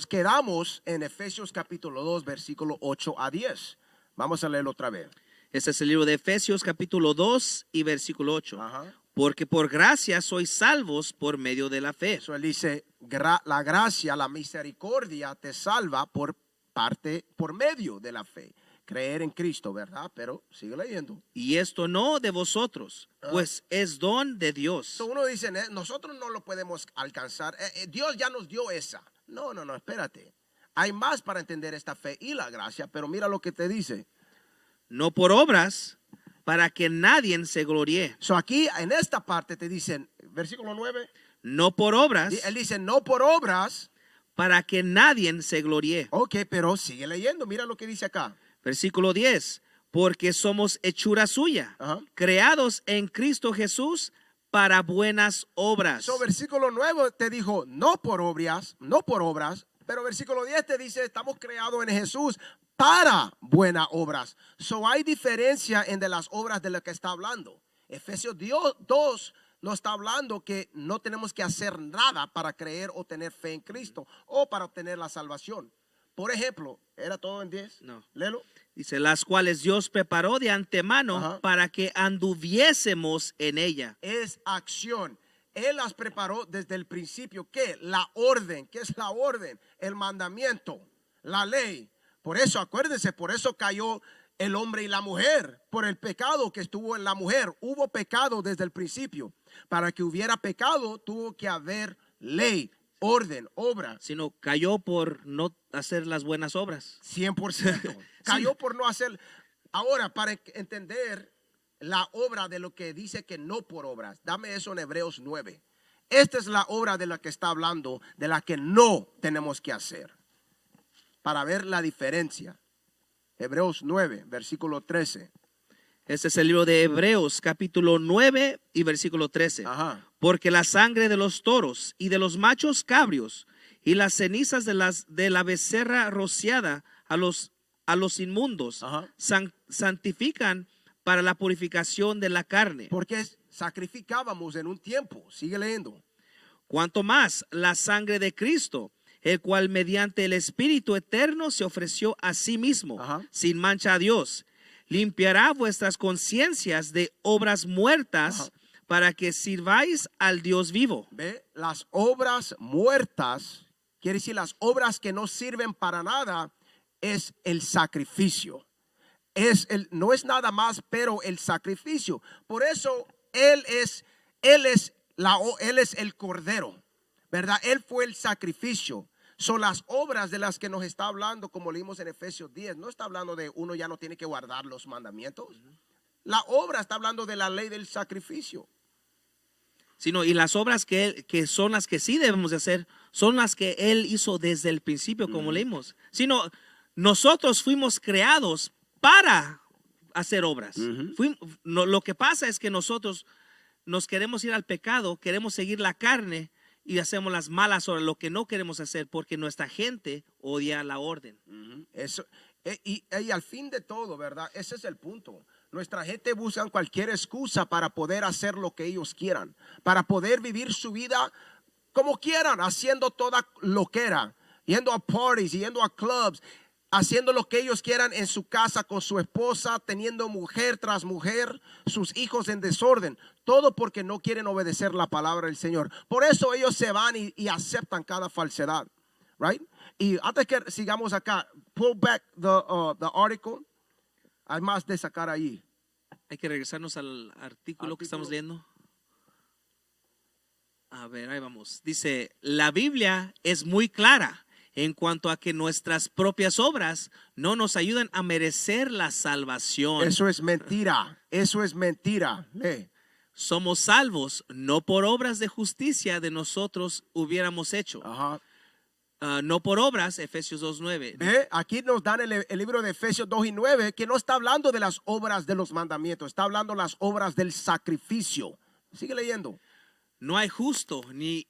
Quedamos en Efesios capítulo 2, versículo 8 a 10. Vamos a leerlo otra vez. Este es el libro de Efesios capítulo 2 y versículo 8. Ajá. Porque por gracia sois salvos por medio de la fe. Eso él dice, la gracia, la misericordia te salva por medio de la fe. Creer en Cristo, ¿verdad? Pero sigue leyendo. Y esto no de vosotros, pues es don de Dios. So uno dice, nosotros no lo podemos alcanzar. Dios ya nos dio esa. No, espérate. Hay más para entender esta fe y la gracia, pero mira lo que te dice. No por obras, para que nadie se gloríe. So aquí en esta parte te dicen, versículo 9. No por obras, Él dice, no por obras. para que nadie se gloríe. Ok, pero sigue leyendo. Mira lo que dice acá. Versículo 10. Porque somos hechura suya, Ajá. creados en Cristo Jesús para buenas obras. So, versículo 9 te dijo, no por obras, pero versículo 10 te dice, estamos creados en Jesús para buenas obras. So, hay diferencia entre las obras de las que está hablando. Efesios 2 no está hablando que no tenemos que hacer nada para creer o tener fe en Cristo o para obtener la salvación. Por ejemplo, ¿era todo en 10? No. Léelo. Dice, las cuales Dios preparó de antemano Ajá. para que anduviésemos en ella. Es acción. Él las preparó desde el principio. ¿Qué? La orden. ¿Qué es la orden? El mandamiento, la ley. Por eso, acuérdense, por eso cayó el hombre y la mujer, por el pecado que estuvo en la mujer. Hubo pecado desde el principio. Para que hubiera pecado, tuvo que haber ley, orden, obra. Sino cayó por no hacer las buenas obras. 100%. Cayó por no hacer. Ahora, para entender la obra de lo que dice que no por obras, dame eso en Hebreos 9. Esta es la obra de la que está hablando, de la que no tenemos que hacer. Para ver la diferencia. Hebreos 9, versículo 13. Este es el libro de Hebreos, capítulo 9 y versículo 13. Ajá. Porque la sangre de los toros y de los machos cabrios y las cenizas de la becerra rociada a los inmundos Ajá. santifican para la purificación de la carne. Porque sacrificábamos en un tiempo. Sigue leyendo. Cuanto más la sangre de Cristo, el cual mediante el Espíritu eterno se ofreció a sí mismo, Ajá. sin mancha a Dios, limpiará vuestras conciencias de obras muertas. Ajá. Para que sirváis al Dios vivo. Ve, las obras muertas, quiere decir las obras que no sirven para nada, es el sacrificio. No es nada más, pero el sacrificio. Por eso Él es el Cordero, ¿verdad? Él fue el sacrificio. Son las obras de las que nos está hablando, como leímos en Efesios 10. No está hablando de uno ya no tiene que guardar los mandamientos. La obra está hablando de la ley del sacrificio. Sino, y las obras que son las que sí debemos de hacer, son las que Él hizo desde el principio, como leímos. Sino, nosotros fuimos creados para hacer obras. Lo que pasa es que nosotros nos queremos ir al pecado, queremos seguir la carne y hacemos las malas obras, lo que no queremos hacer, porque nuestra gente odia la orden. Eso, y al fin de todo, ¿verdad? Ese es el punto. Nuestra gente busca cualquier excusa para poder hacer lo que ellos quieran, para poder vivir su vida como quieran, haciendo toda loquera, yendo a parties, yendo a clubs, haciendo lo que ellos quieran en su casa con su esposa, teniendo mujer tras mujer, sus hijos en desorden, todo porque no quieren obedecer la palabra del Señor. Por eso ellos se van y aceptan cada falsedad, right? Y antes que sigamos acá, pull back the article. Hay más de sacar ahí. Hay que regresarnos al artículo que estamos leyendo. A ver, ahí vamos. Dice, la Biblia es muy clara en cuanto a que nuestras propias obras no nos ayudan a merecer la salvación. Eso es mentira. Eso es mentira. Lee. Somos salvos no por obras de justicia de nosotros hubiéramos hecho. Ajá. No por obras, Efesios 2:9. Ve, aquí nos dan el libro de Efesios 2 y 9, que no está hablando de las obras de los mandamientos, está hablando de las obras del sacrificio. Sigue leyendo. No hay justo ni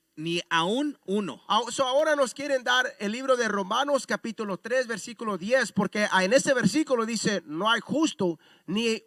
aún uno. Ahora nos quieren dar el libro de Romanos capítulo 3 versículo 10, porque en ese versículo dice no hay justo ni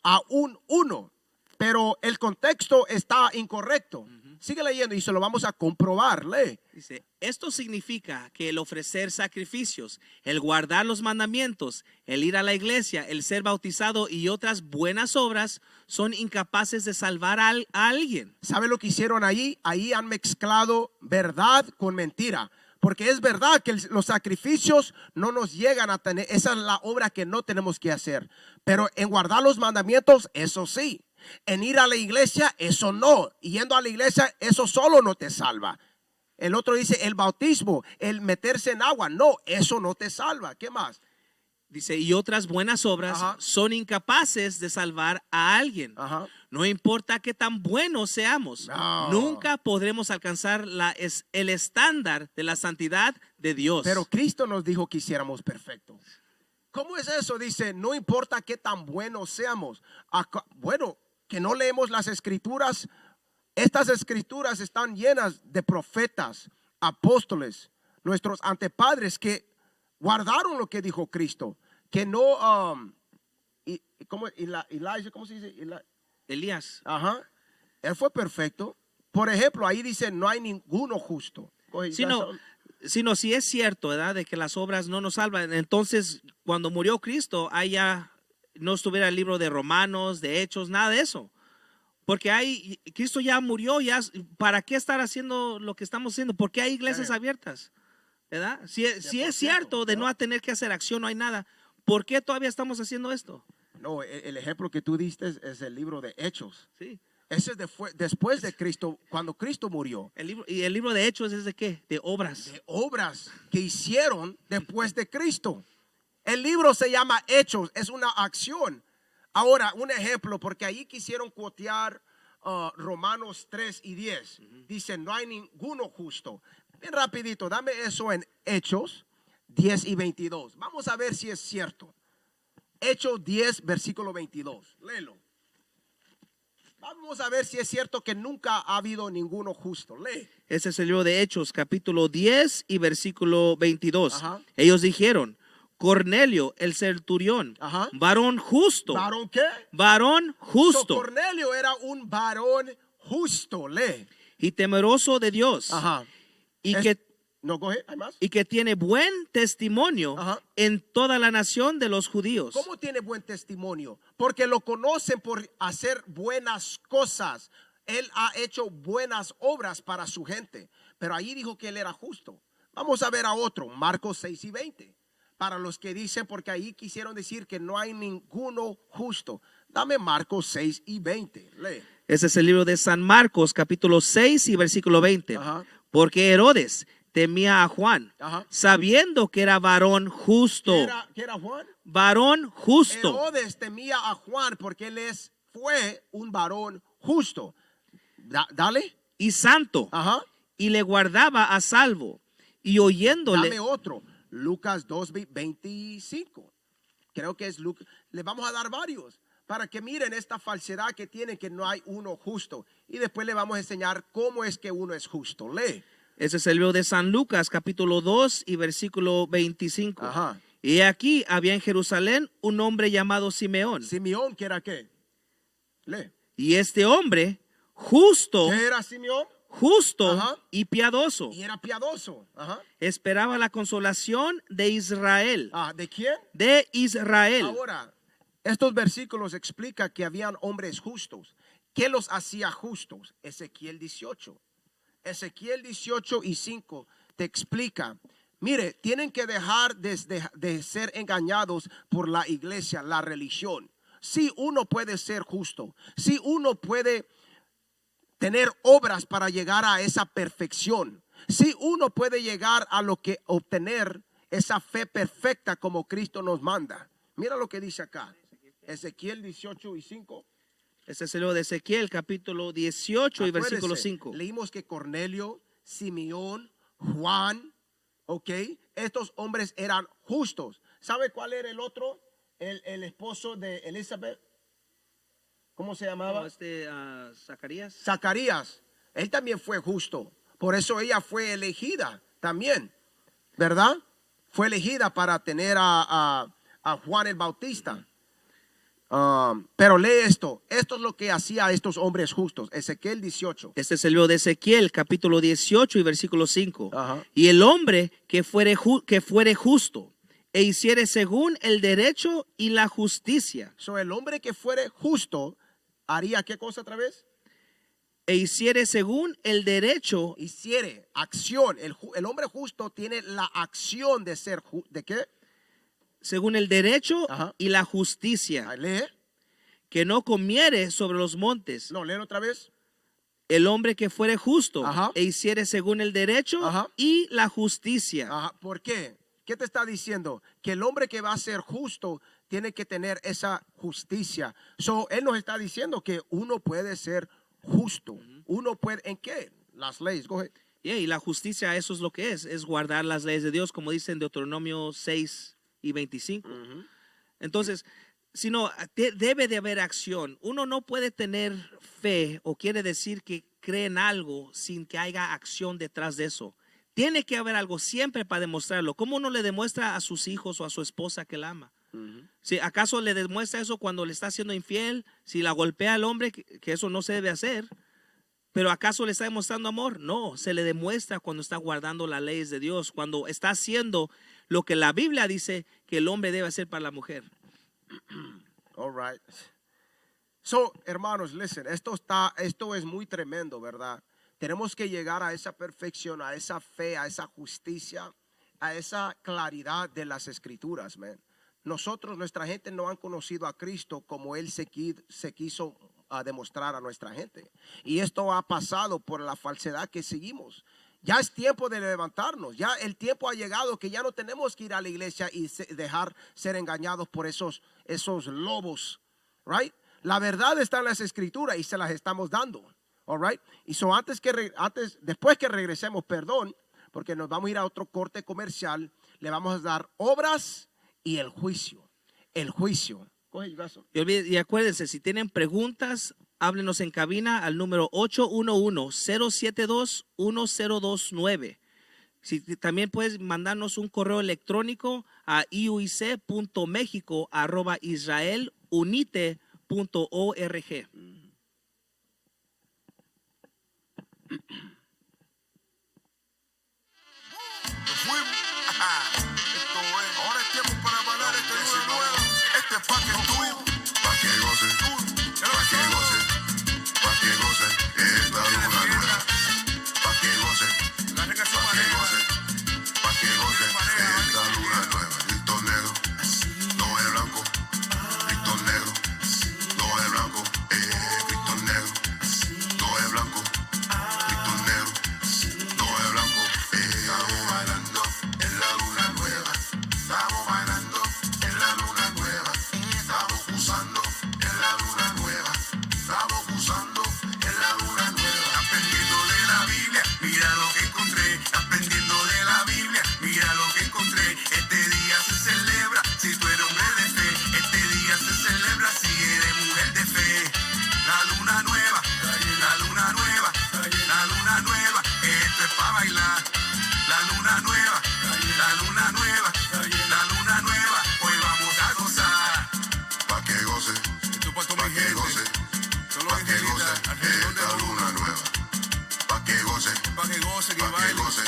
aún uno, pero el contexto está incorrecto. Sigue leyendo y se lo vamos a comprobar. Lee. Dice, esto significa que el ofrecer sacrificios, el guardar los mandamientos, el ir a la iglesia, el ser bautizado y otras buenas obras son incapaces de salvar a alguien. ¿Sabe lo que hicieron ahí? Ahí han mezclado verdad con mentira. Porque es verdad que los sacrificios no nos llegan a tener. Esa es la obra que no tenemos que hacer. Pero en guardar los mandamientos, eso sí. En ir a la iglesia, eso no. Yendo a la iglesia, eso solo no te salva. El otro dice el bautismo, el meterse en agua. No, eso no te salva. ¿Qué más? Dice, y otras buenas obras Ajá. son incapaces de salvar a alguien. Ajá. No importa qué tan buenos seamos, No. nunca podremos alcanzar el estándar de la santidad de Dios. Pero Cristo nos dijo que hiciéramos perfecto. ¿Cómo es eso? Dice, no importa qué tan buenos seamos. Bueno, que no leemos las escrituras. Estas escrituras están llenas de profetas, apóstoles, nuestros antepadres que guardaron lo que dijo Cristo. Que no, Elijah, ¿cómo se dice? Elías. Ajá. Él fue perfecto. Por ejemplo, ahí dice, no hay ninguno justo. Oye, Sino si es cierto, ¿verdad? De que las obras no nos salvan, entonces cuando murió Cristo, ahí ya no estuviera el libro de Romanos, de Hechos, nada de eso. Porque Cristo ya murió, ya, ¿para qué estar haciendo lo que estamos haciendo? ¿Por qué hay iglesias abiertas? ¿Verdad? Si es cierto de no tener que hacer acción, no hay nada. ¿Por qué todavía estamos haciendo esto? No, el ejemplo que tú diste es el libro de Hechos. Sí. Ese es después de Cristo, cuando Cristo murió. ¿Y el libro de Hechos es de qué? De obras. De obras que hicieron después de Cristo. El libro se llama Hechos, es una acción. Ahora, un ejemplo, porque ahí quisieron cotear Romanos 3 y 10. Dice, no hay ninguno justo. Bien rapidito, dame eso en Hechos 10 y 22. Vamos a ver si es cierto. Hechos 10, versículo 22. Léelo. Vamos a ver si es cierto que nunca ha habido ninguno justo. Lee. Ese es el libro de Hechos, capítulo 10 y versículo 22. Ajá. Ellos dijeron, Cornelio, el centurión, Ajá. varón justo. ¿Varón qué? Varón So, justo Cornelio era un varón justo. Lee. y temeroso de Dios. Ajá. Y Es- que No, coge, hay más. y que tiene buen testimonio Ajá. en toda la nación de los judíos. ¿Cómo tiene buen testimonio? Porque lo conocen por hacer buenas cosas. Él ha hecho buenas obras para su gente. Pero ahí dijo que él era justo. Vamos a ver a otro, Marcos 6 y 20. Para los que dicen, porque ahí quisieron decir que no hay ninguno justo. Dame Marcos 6 y 20. Lee. Ese es el libro de San Marcos, capítulo 6 y versículo 20. Ajá. Porque Herodes temía a Juan, Ajá. sabiendo que era varón justo. ¿Qué era Juan? Varón justo. Herodes temía a Juan porque él fue un varón justo. Dale. Y santo. Ajá. Y le guardaba a salvo. Y oyéndole. Dame otro. Lucas 2:25. Creo que es Lucas. Le vamos a dar varios para que miren esta falsedad que tienen, que no hay uno justo. Y después le vamos a enseñar cómo es que uno es justo. Lee. Ese es el libro de San Lucas, capítulo 2 y versículo 25. Ajá. Y aquí había en Jerusalén un hombre llamado Simeón. Simeón, ¿qué era qué? Lee. Y este hombre, justo, ¿Qué era Simeón? justo Ajá. y piadoso, Y era piadoso. Ajá. esperaba la consolación de Israel. Ah, ¿de quién? De Israel. Ahora, estos versículos explican que habían hombres justos. ¿Qué los hacía justos? Ezequiel 18. Ezequiel 18 y 5 te explica. Mire, tienen que dejar de ser engañados por la iglesia, la religión. Si uno puede ser justo, si uno puede tener obras para llegar a esa perfección, si uno puede llegar a lo que obtener esa fe perfecta como Cristo nos manda. Mira lo que dice acá. Ezequiel 18 y 5. Este es el libro de Ezequiel, capítulo 18 y versículo Acuérdese, 5. leímos que Cornelio, Simeón, Juan, ok, estos hombres eran justos. ¿Sabe cuál era el otro? El esposo de Elizabeth. ¿Cómo se llamaba? Zacarías. Zacarías. Él también fue justo. Por eso ella fue elegida también, ¿verdad? Fue elegida para tener a Juan el Bautista. Pero lee esto. Esto es lo que hacía a estos hombres justos. Ezequiel 18. Este es el libro de Ezequiel, capítulo 18 y versículo 5. Ajá. Y el hombre que fuere justo e hiciere según el derecho y la justicia, So, el hombre que fuere justo haría ¿qué cosa otra vez? e hiciere según el derecho Hiciere acción. El hombre justo tiene la acción de ser ¿de qué? según el derecho Ajá. y la justicia, Lee. que no comiere sobre los montes. No, lee otra vez. El hombre que fuere justo Ajá. e hiciere según el derecho Ajá. y la justicia. Ajá. ¿Por qué? ¿Qué te está diciendo? Que el hombre que va a ser justo tiene que tener esa justicia. So, él nos está diciendo que uno puede ser justo. Uno puede, ¿en qué? Las leyes. Go ahead. Yeah, y la justicia, eso es lo que es guardar las leyes de Dios, como dice en Deuteronomio 6 y 25. Entonces, sino debe de haber acción. Uno no puede tener fe o quiere decir que cree en algo sin que haya acción detrás de eso. Tiene que haber algo siempre para demostrarlo. ¿Cómo uno le demuestra a sus hijos o a su esposa que la ama? Si acaso le demuestra eso cuando le está siendo infiel, si la golpea al hombre, que eso no se debe hacer. Pero ¿acaso le está demostrando amor? No, se le demuestra cuando está guardando las leyes de Dios, cuando está haciendo lo que la Biblia dice que el hombre debe hacer para la mujer. All right. So, hermanos, listen, esto es muy tremendo, ¿verdad? Tenemos que llegar a esa perfección, a esa fe, a esa justicia, a esa claridad de las escrituras, man. Nosotros, nuestra gente no han conocido a Cristo como Él se quiso demostrar a nuestra gente. Y esto ha pasado por la falsedad que seguimos. Ya es tiempo de levantarnos. Ya el tiempo ha llegado que ya no tenemos que ir a la iglesia y dejar ser engañados por esos lobos, right? La verdad está en las escrituras y se las estamos dando, all right? Y después que regresemos, perdón, porque nos vamos a ir a otro corte comercial, le vamos a dar obras y el juicio. El juicio. Coge el vaso. Y acuérdense, si tienen preguntas, háblenos en cabina al número 811-072-1029. También puedes mandarnos un correo electrónico a iuic.mexico@israelunite.org. Ahora es tiempo para bailar este luna nueva. Este es pa' que tuyo, pa' que goce, pa' que goce, pa' que goce. Esta luna nueva, pa' que goce, pa' que goce, pa' que goce. Esta luna nueva. Víctor negro, no es blanco. Víctor negro, no es blanco. Víctor negro, no es blanco. Víctor negro, no es blanco. Estamos bailando en la luna nueva. Estamos bailando en la luna nueva. Estamos usando en la luna nueva. Estamos usando en la luna nueva. Aprendiendo de la Biblia, mira lo que encontré. Aprendiendo de la Biblia, mira lo que encontré. Este día se celebra si tú eres hombre de fe. Este día se celebra si eres mujer de fe. La luna nueva, la luna nueva, la luna nueva. Esto es para bailar. La luna nueva, la luna nueva, la luna nueva. Hoy vamos a gozar. Pa' que goce, pa' que goce, pa' que goce. Esta luna nueva. Pa' que goce, pa' que goce, pa' que goce,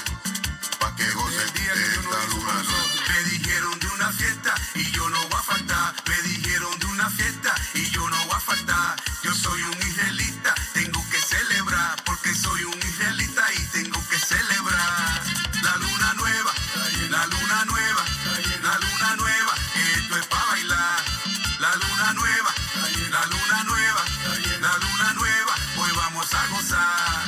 pa' que goce. Esta luna nueva. Me dijeron de una fiesta y yo no voy a faltar. Me dijeron de una fiesta y yo no voy a faltar. Yo soy un israelita, tengo que celebrar. Porque soy un israelita y tengo que celebrar. La luna nueva, la luna nueva, la luna nueva. Esto es para bailar. La luna nueva, la luna nueva, la luna nueva. Hoy vamos a gozar.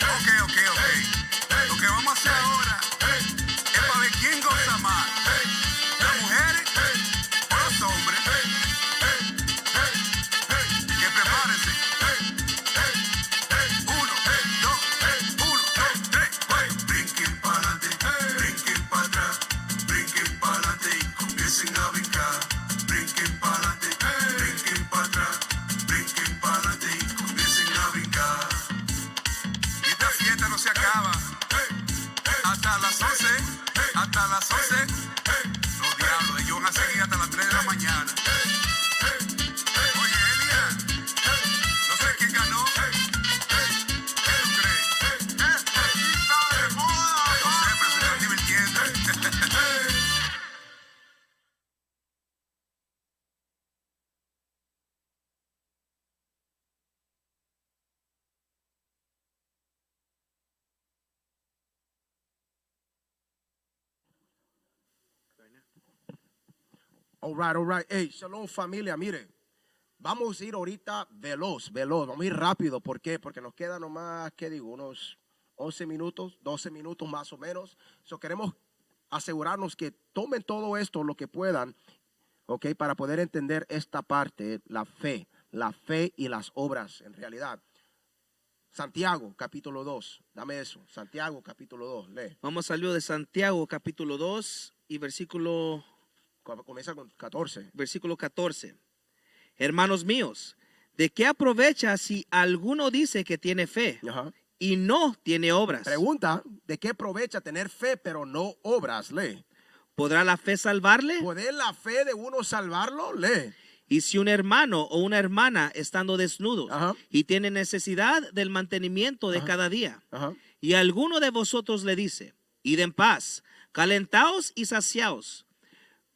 Ok. Lo que vamos a hacer ahora es para ver quién goza más. Las mujeres o los hombres. Que prepárense. 1, 2, 1, 2, 3. Brinquen para adelante, brinquen para atrás, brinquen para adelante y comiencen a brincar. Brinquen para adelante, brinquen para atrás, brinquen para adelante y comiencen a brincar. Y esta fiesta no se acaba hasta las 11, hasta las 11. All right. Hey, shalom familia, mire. Vamos a ir ahorita veloz. Vamos a ir rápido. ¿Por qué? Porque nos queda nomás, ¿qué digo? Unos 11 minutos, 12 minutos más o menos. So queremos asegurarnos que tomen todo esto, lo que puedan, ¿ok? Para poder entender esta parte, la fe y las obras en realidad. Santiago, capítulo 2. Dame eso. Santiago, capítulo 2. Lee. Vamos al libro de Santiago, capítulo 2 y versículo Comienza con 14. 14. Hermanos míos, ¿de qué aprovecha si alguno dice que tiene fe Ajá. y no tiene obras? Pregunta, ¿de qué aprovecha tener fe pero no obras? Lee. ¿Podrá la fe salvarle? ¿Puede la fe de uno salvarlo? Lee. Y si un hermano o una hermana estando desnudos Ajá. y tiene necesidad del mantenimiento de cada día, Ajá. y alguno de vosotros le dice, id en paz, calentaos y saciaos,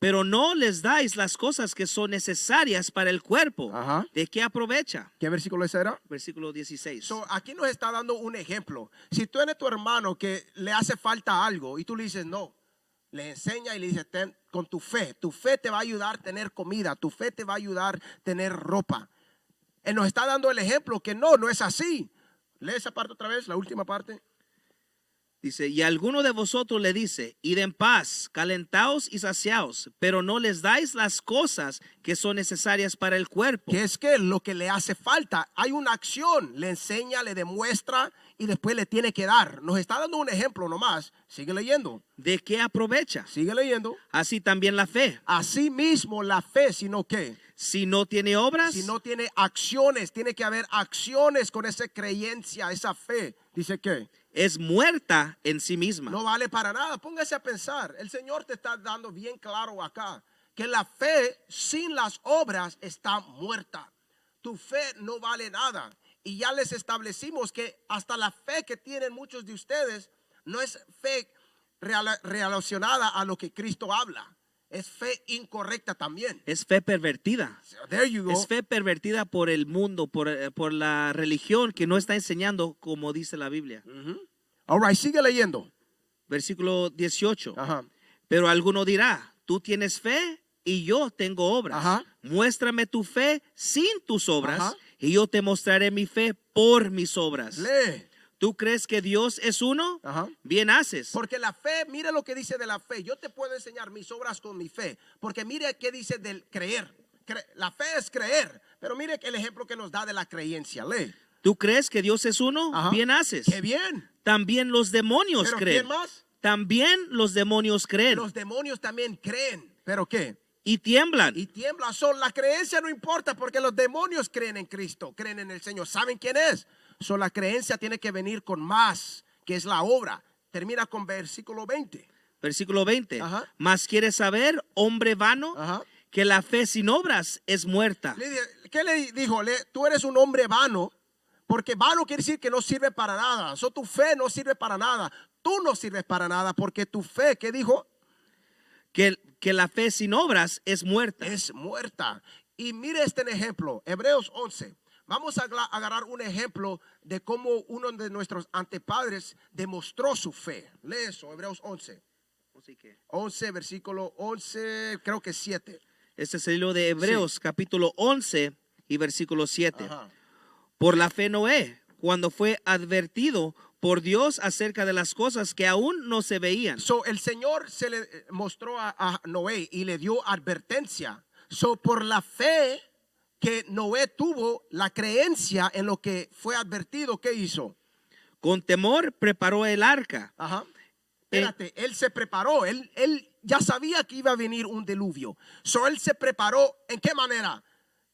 pero no les dais las cosas que son necesarias para el cuerpo, Ajá. ¿de qué aprovecha? ¿Qué versículo ese era? Versículo 16. So, aquí nos está dando un ejemplo. Si tú eres tu hermano que le hace falta algo y tú le dices no, le enseña y le dices con tu fe te va a ayudar a tener comida, tu fe te va a ayudar a tener ropa. Él nos está dando el ejemplo que no es así. Lee esa parte otra vez, la última parte. Dice, y alguno de vosotros le dice, id en paz, calentaos y saciaos, pero no les dais las cosas que son necesarias para el cuerpo. Que es que lo que le hace falta, hay una acción, le enseña, le demuestra y después le tiene que dar. Nos está dando un ejemplo nomás. Sigue leyendo, ¿De qué aprovecha? sigue leyendo. Así también la fe. Así mismo la fe, sino que Si no tiene obras, si no tiene acciones, tiene que haber acciones con esa creencia, esa fe. Dice que es muerta en sí misma. no vale para nada. Póngase a pensar. El Señor te está dando bien claro acá que la fe sin las obras está muerta. Tu fe no vale nada. Y ya les establecimos que hasta la fe que tienen muchos de ustedes no es fe relacionada a lo que Cristo habla. Es fe incorrecta también. Es fe pervertida. So there you go. Es fe pervertida por el mundo, por la religión que no está enseñando como dice la Biblia. All right, sigue leyendo. Versículo 18. Ajá. Pero alguno dirá, tú tienes fe y yo tengo obras. Ajá. Muéstrame tu fe sin tus obras Ajá. y yo te mostraré mi fe por mis obras. Lee. ¿Tú crees que Dios es uno? Ajá. Bien haces. Porque la fe, mire lo que dice de la fe. Yo te puedo enseñar mis obras con mi fe. Porque mire qué dice del creer. La fe es creer. Pero mire el ejemplo que nos da de la creencia. Lee. ¿Tú crees que Dios es uno? Ajá. Bien haces. Qué bien. También los demonios ¿Pero creen. quién más? También los demonios creen Los demonios también creen. ¿Pero qué? y tiemblan. Y tiemblan. So, la creencia no importa porque los demonios creen en Cristo, creen en el Señor. ¿Saben quién es? So, la creencia tiene que venir con más, que es la obra. Termina con versículo 20. Versículo 20. Ajá. Mas quieres saber, hombre vano, Ajá. que la fe sin obras es muerta. ¿Qué le dijo? Tú eres un hombre vano, porque vano quiere decir que no sirve para nada. So, tu fe no sirve para nada. Tú no sirves para nada porque tu fe, ¿qué dijo? Que la fe sin obras es muerta. Es muerta. Y mire este ejemplo, Hebreos 11. Vamos a agarrar un ejemplo de cómo uno de nuestros antepadres demostró su fe. Lee eso, Hebreos 11. 11, versículo 11, creo que 7. Este es el libro de Hebreos, capítulo 11 y versículo 7. Ajá. Por la fe Noé, cuando fue advertido por Dios acerca de las cosas que aún no se veían. So, el Señor se le mostró a Noé y le dio advertencia. So, por la fe que Noé tuvo, la creencia en lo que fue advertido, ¿qué hizo? Con temor preparó el arca. Ajá. Espérate, él se preparó. Él ya sabía que iba a venir un diluvio. So, él se preparó. ¿En qué manera?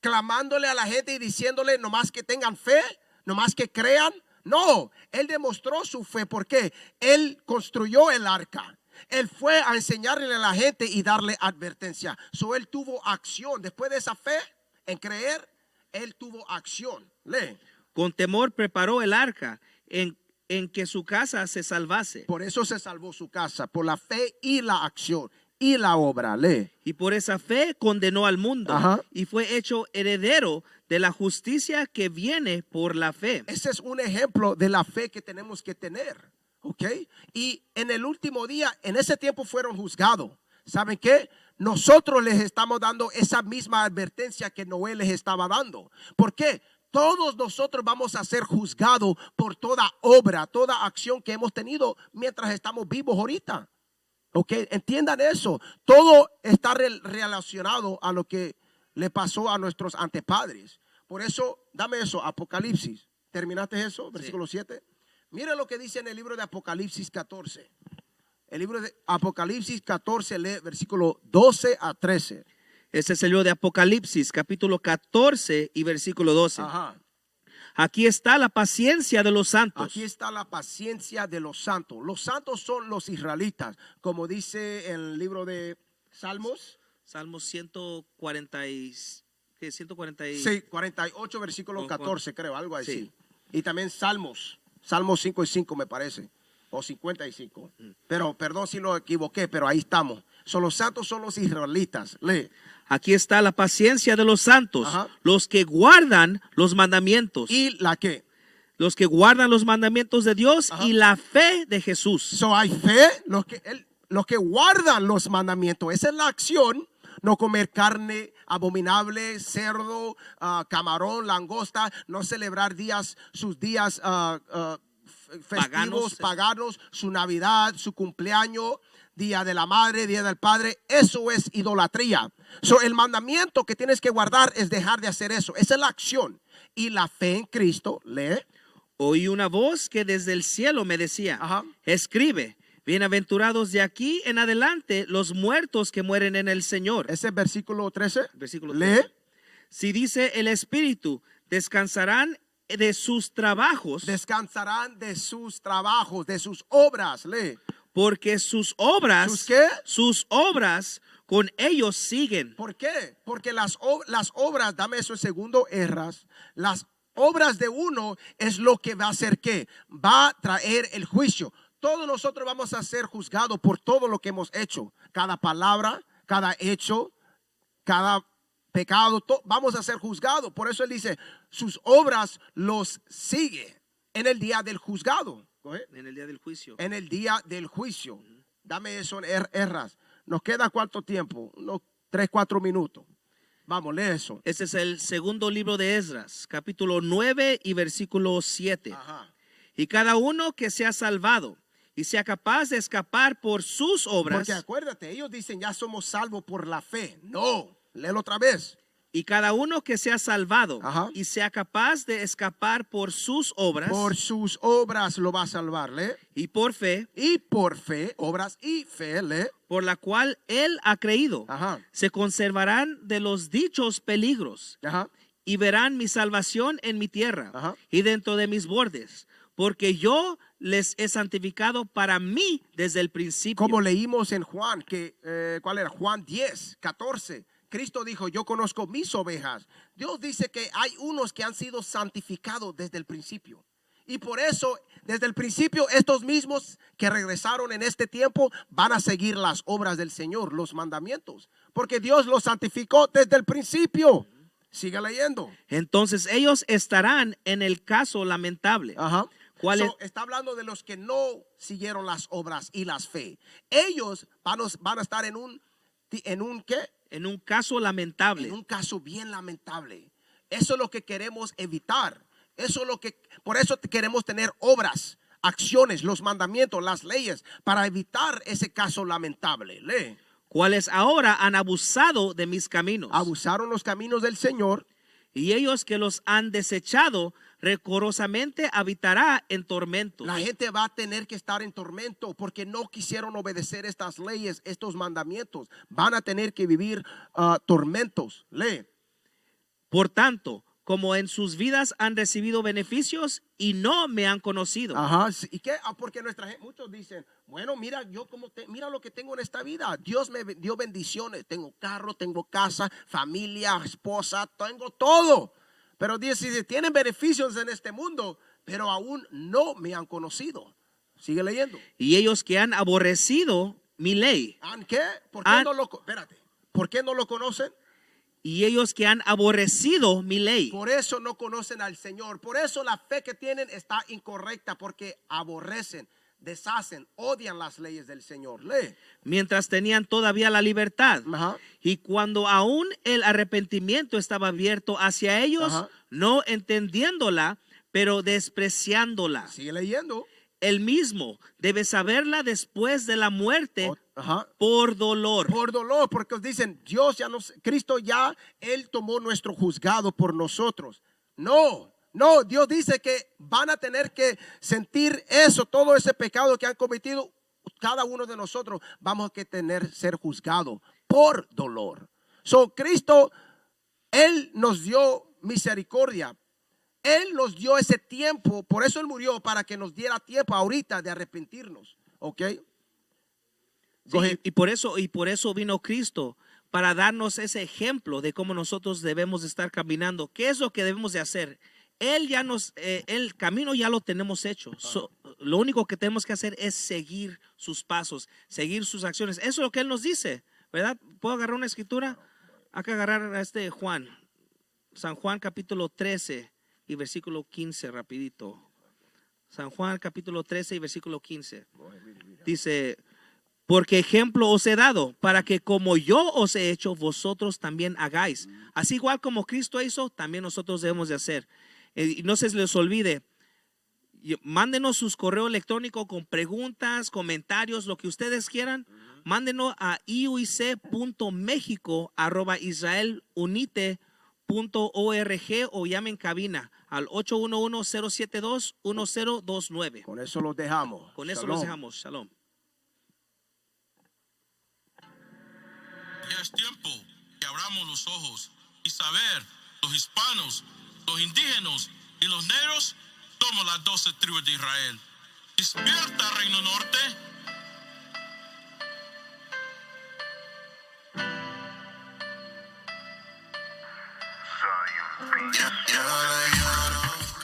Clamándole a la gente y diciéndole nomás que tengan fe, nomás que crean. No, él demostró su fe porque él construyó el arca. Él fue a enseñarle a la gente y darle advertencia. So, él tuvo acción. Después de esa fe en creer, él tuvo acción. Lee. Con temor preparó el arca en que su casa se salvase. Por eso se salvó su casa, por la fe y la acción y la obra. Lee. Y por esa fe condenó al mundo. Ajá. Y fue hecho heredero de la justicia que viene por la fe. Ese es un ejemplo de la fe que tenemos que tener. ¿Ok? Y en el último día, en ese tiempo fueron juzgados. ¿Saben qué? nosotros les estamos dando esa misma advertencia que Noé les estaba dando. ¿Por qué? Todos nosotros vamos a ser juzgados por toda obra, toda acción que hemos tenido mientras estamos vivos ahorita. ¿Ok? Entiendan eso. Todo está relacionado a lo que le pasó a nuestros antepadres. Por eso, dame eso, Apocalipsis. ¿Terminaste eso? Versículo 7. Mira lo que dice en el libro de Apocalipsis 14. El libro de Apocalipsis 14, lee versículo 12 a 13. Este es el libro de Apocalipsis, capítulo 14 y versículo 12. Ajá. Aquí está la paciencia de los santos. Aquí está la paciencia de los santos. Los santos son los israelitas, como dice en el libro de Salmos. Salmos 140 y, ¿qué? 140 y, Sí, 48, versículo Oh, 14, creo, algo así. Sí. Y también Salmos 5 y 5 me parece, o 55. Pero, perdón si lo equivoqué, pero ahí estamos. Los santos son los israelitas. Lee. Aquí está la paciencia de los santos, Ajá. los que guardan los mandamientos. ¿Y la qué? Los que guardan los mandamientos de Dios Ajá. y la fe de Jesús. So hay fe, los que guardan los mandamientos. Esa es la acción. No comer carne abominable, cerdo, camarón, langosta. No celebrar sus días festivos, paganos, su Navidad, su cumpleaños, Día de la Madre, Día del Padre. Eso es idolatría. So, el mandamiento que tienes que guardar es dejar de hacer eso. Esa es la acción. Y la fe en Cristo, lee. Oí una voz que desde el cielo me decía, Ajá. escribe, bienaventurados de aquí en adelante los muertos que mueren en el Señor. Ese es versículo 13. Versículo Lee. 13. Si dice el Espíritu, descansarán de sus trabajos, Descansarán de sus trabajos, de sus obras. Lee. porque sus obras, ¿Sus qué? sus obras con ellos siguen. ¿Por qué? Porque las obras, dame eso en segundo, Esdras, las obras de uno es lo que va a hacer ¿qué? Va a traer el juicio. Todos nosotros vamos a ser juzgados por todo lo que hemos hecho. Cada palabra, cada hecho, cada pecado, vamos a ser juzgados. Por eso él dice, sus obras los sigue en el día del juzgado. ¿Coge? En el día del juicio. En el día del juicio. Dame eso en Esdras. ¿Nos queda cuánto tiempo? Unos 3-4 minutos. Vamos, lee eso. Este es el segundo libro de Esdras, capítulo 9 y versículo 7. Ajá. Y cada uno que sea salvado y sea capaz de escapar por sus obras. Porque acuérdate, ellos dicen ya somos salvos por la fe. No, léelo otra vez. Y cada uno que sea salvado Ajá. y sea capaz de escapar por sus obras. Por sus obras lo va a salvar, lee. Y por fe, Y por fe, obras y fe, lee. por la cual él ha creído, Ajá. se conservarán de los dichos peligros Ajá. y verán mi salvación en mi tierra Ajá. y dentro de mis bordes, porque yo les he santificado para mí desde el principio. Como leímos en Juan, ¿cuál era? Juan 10:14. Cristo dijo, yo conozco mis ovejas. Dios dice que hay unos que han sido santificados desde el principio. Y por eso, desde el principio, estos mismos que regresaron en este tiempo van a seguir las obras del Señor, los mandamientos. Porque Dios los santificó desde el principio. Sigue leyendo. Entonces ellos estarán en el caso lamentable. Ajá. ¿Cuál es? Está hablando de los que no siguieron las obras y las fe. Ellos van a estar en un ¿qué? En un caso lamentable. En un caso bien lamentable. Eso es lo que queremos evitar. Por eso queremos tener obras, acciones, los mandamientos, las leyes, para evitar ese caso lamentable. Lee. Cuales ahora han abusado de mis caminos. Abusaron los caminos del Señor. Y ellos que los han desechado, recorosamente habitará en tormentos. La gente va a tener que estar en tormento porque no quisieron obedecer estas leyes, estos mandamientos. Van a tener que vivir tormentos. Lee. Por tanto, como en sus vidas han recibido beneficios y no me han conocido. Ajá. ¿Y qué? Porque muchos dicen, bueno, mira, mira lo que tengo en esta vida. Dios me dio bendiciones. Tengo carro, tengo casa, familia, esposa, tengo todo. Pero dice, tienen beneficios en este mundo, pero aún no me han conocido. Sigue leyendo. Y ellos que han aborrecido mi ley. ¿Han qué? ¿Por qué ¿Por qué no lo conocen? Y ellos que han aborrecido mi ley. Por eso no conocen al Señor. Por eso la fe que tienen está incorrecta, porque aborrecen, deshacen, odian las leyes del Señor. Lee. mientras tenían todavía la libertad. Ajá. Y cuando aún el arrepentimiento estaba abierto hacia ellos, Ajá. no entendiéndola, pero despreciándola. Sigue leyendo. El mismo debe saberla después de la muerte Ajá. por dolor. Por dolor, porque os dicen, Dios ya nos, Cristo ya, Él tomó nuestro juzgado por nosotros. No, no, Dios dice que van a tener que sentir eso, todo ese pecado que han cometido, cada uno de nosotros vamos a que ser juzgado por dolor. So, Cristo, Él nos dio misericordia. Él nos dio ese tiempo, por eso Él murió, para que nos diera tiempo ahorita de arrepentirnos. ¿Ok? Sí, y por eso vino Cristo, para darnos ese ejemplo de cómo nosotros debemos de estar caminando. ¿Qué es lo que debemos de hacer? El camino ya lo tenemos hecho. Lo único que tenemos que hacer es seguir sus pasos, seguir sus acciones. Eso es lo que Él nos dice, ¿verdad? ¿Puedo agarrar una escritura? Hay que agarrar a Juan, San Juan capítulo 13 y versículo 15, rapidito. San Juan capítulo 13 y versículo 15. Dice, porque ejemplo os he dado, para que como yo os he hecho, vosotros también hagáis. Así igual como Cristo hizo, también nosotros debemos de hacer. Y no se les olvide, mándenos sus correos electrónicos con preguntas, comentarios, lo que ustedes quieran. Mándenos a iuic.mexico@israelunite.org o llamen cabina al 811-072-1029. Con eso los dejamos. Con eso Shalom. los dejamos. Shalom. Ya es tiempo que abramos los ojos y saber, los hispanos, los indígenas y los negros somos las 12 tribus de Israel. Despierta, Reino Norte. Yeah, yeah.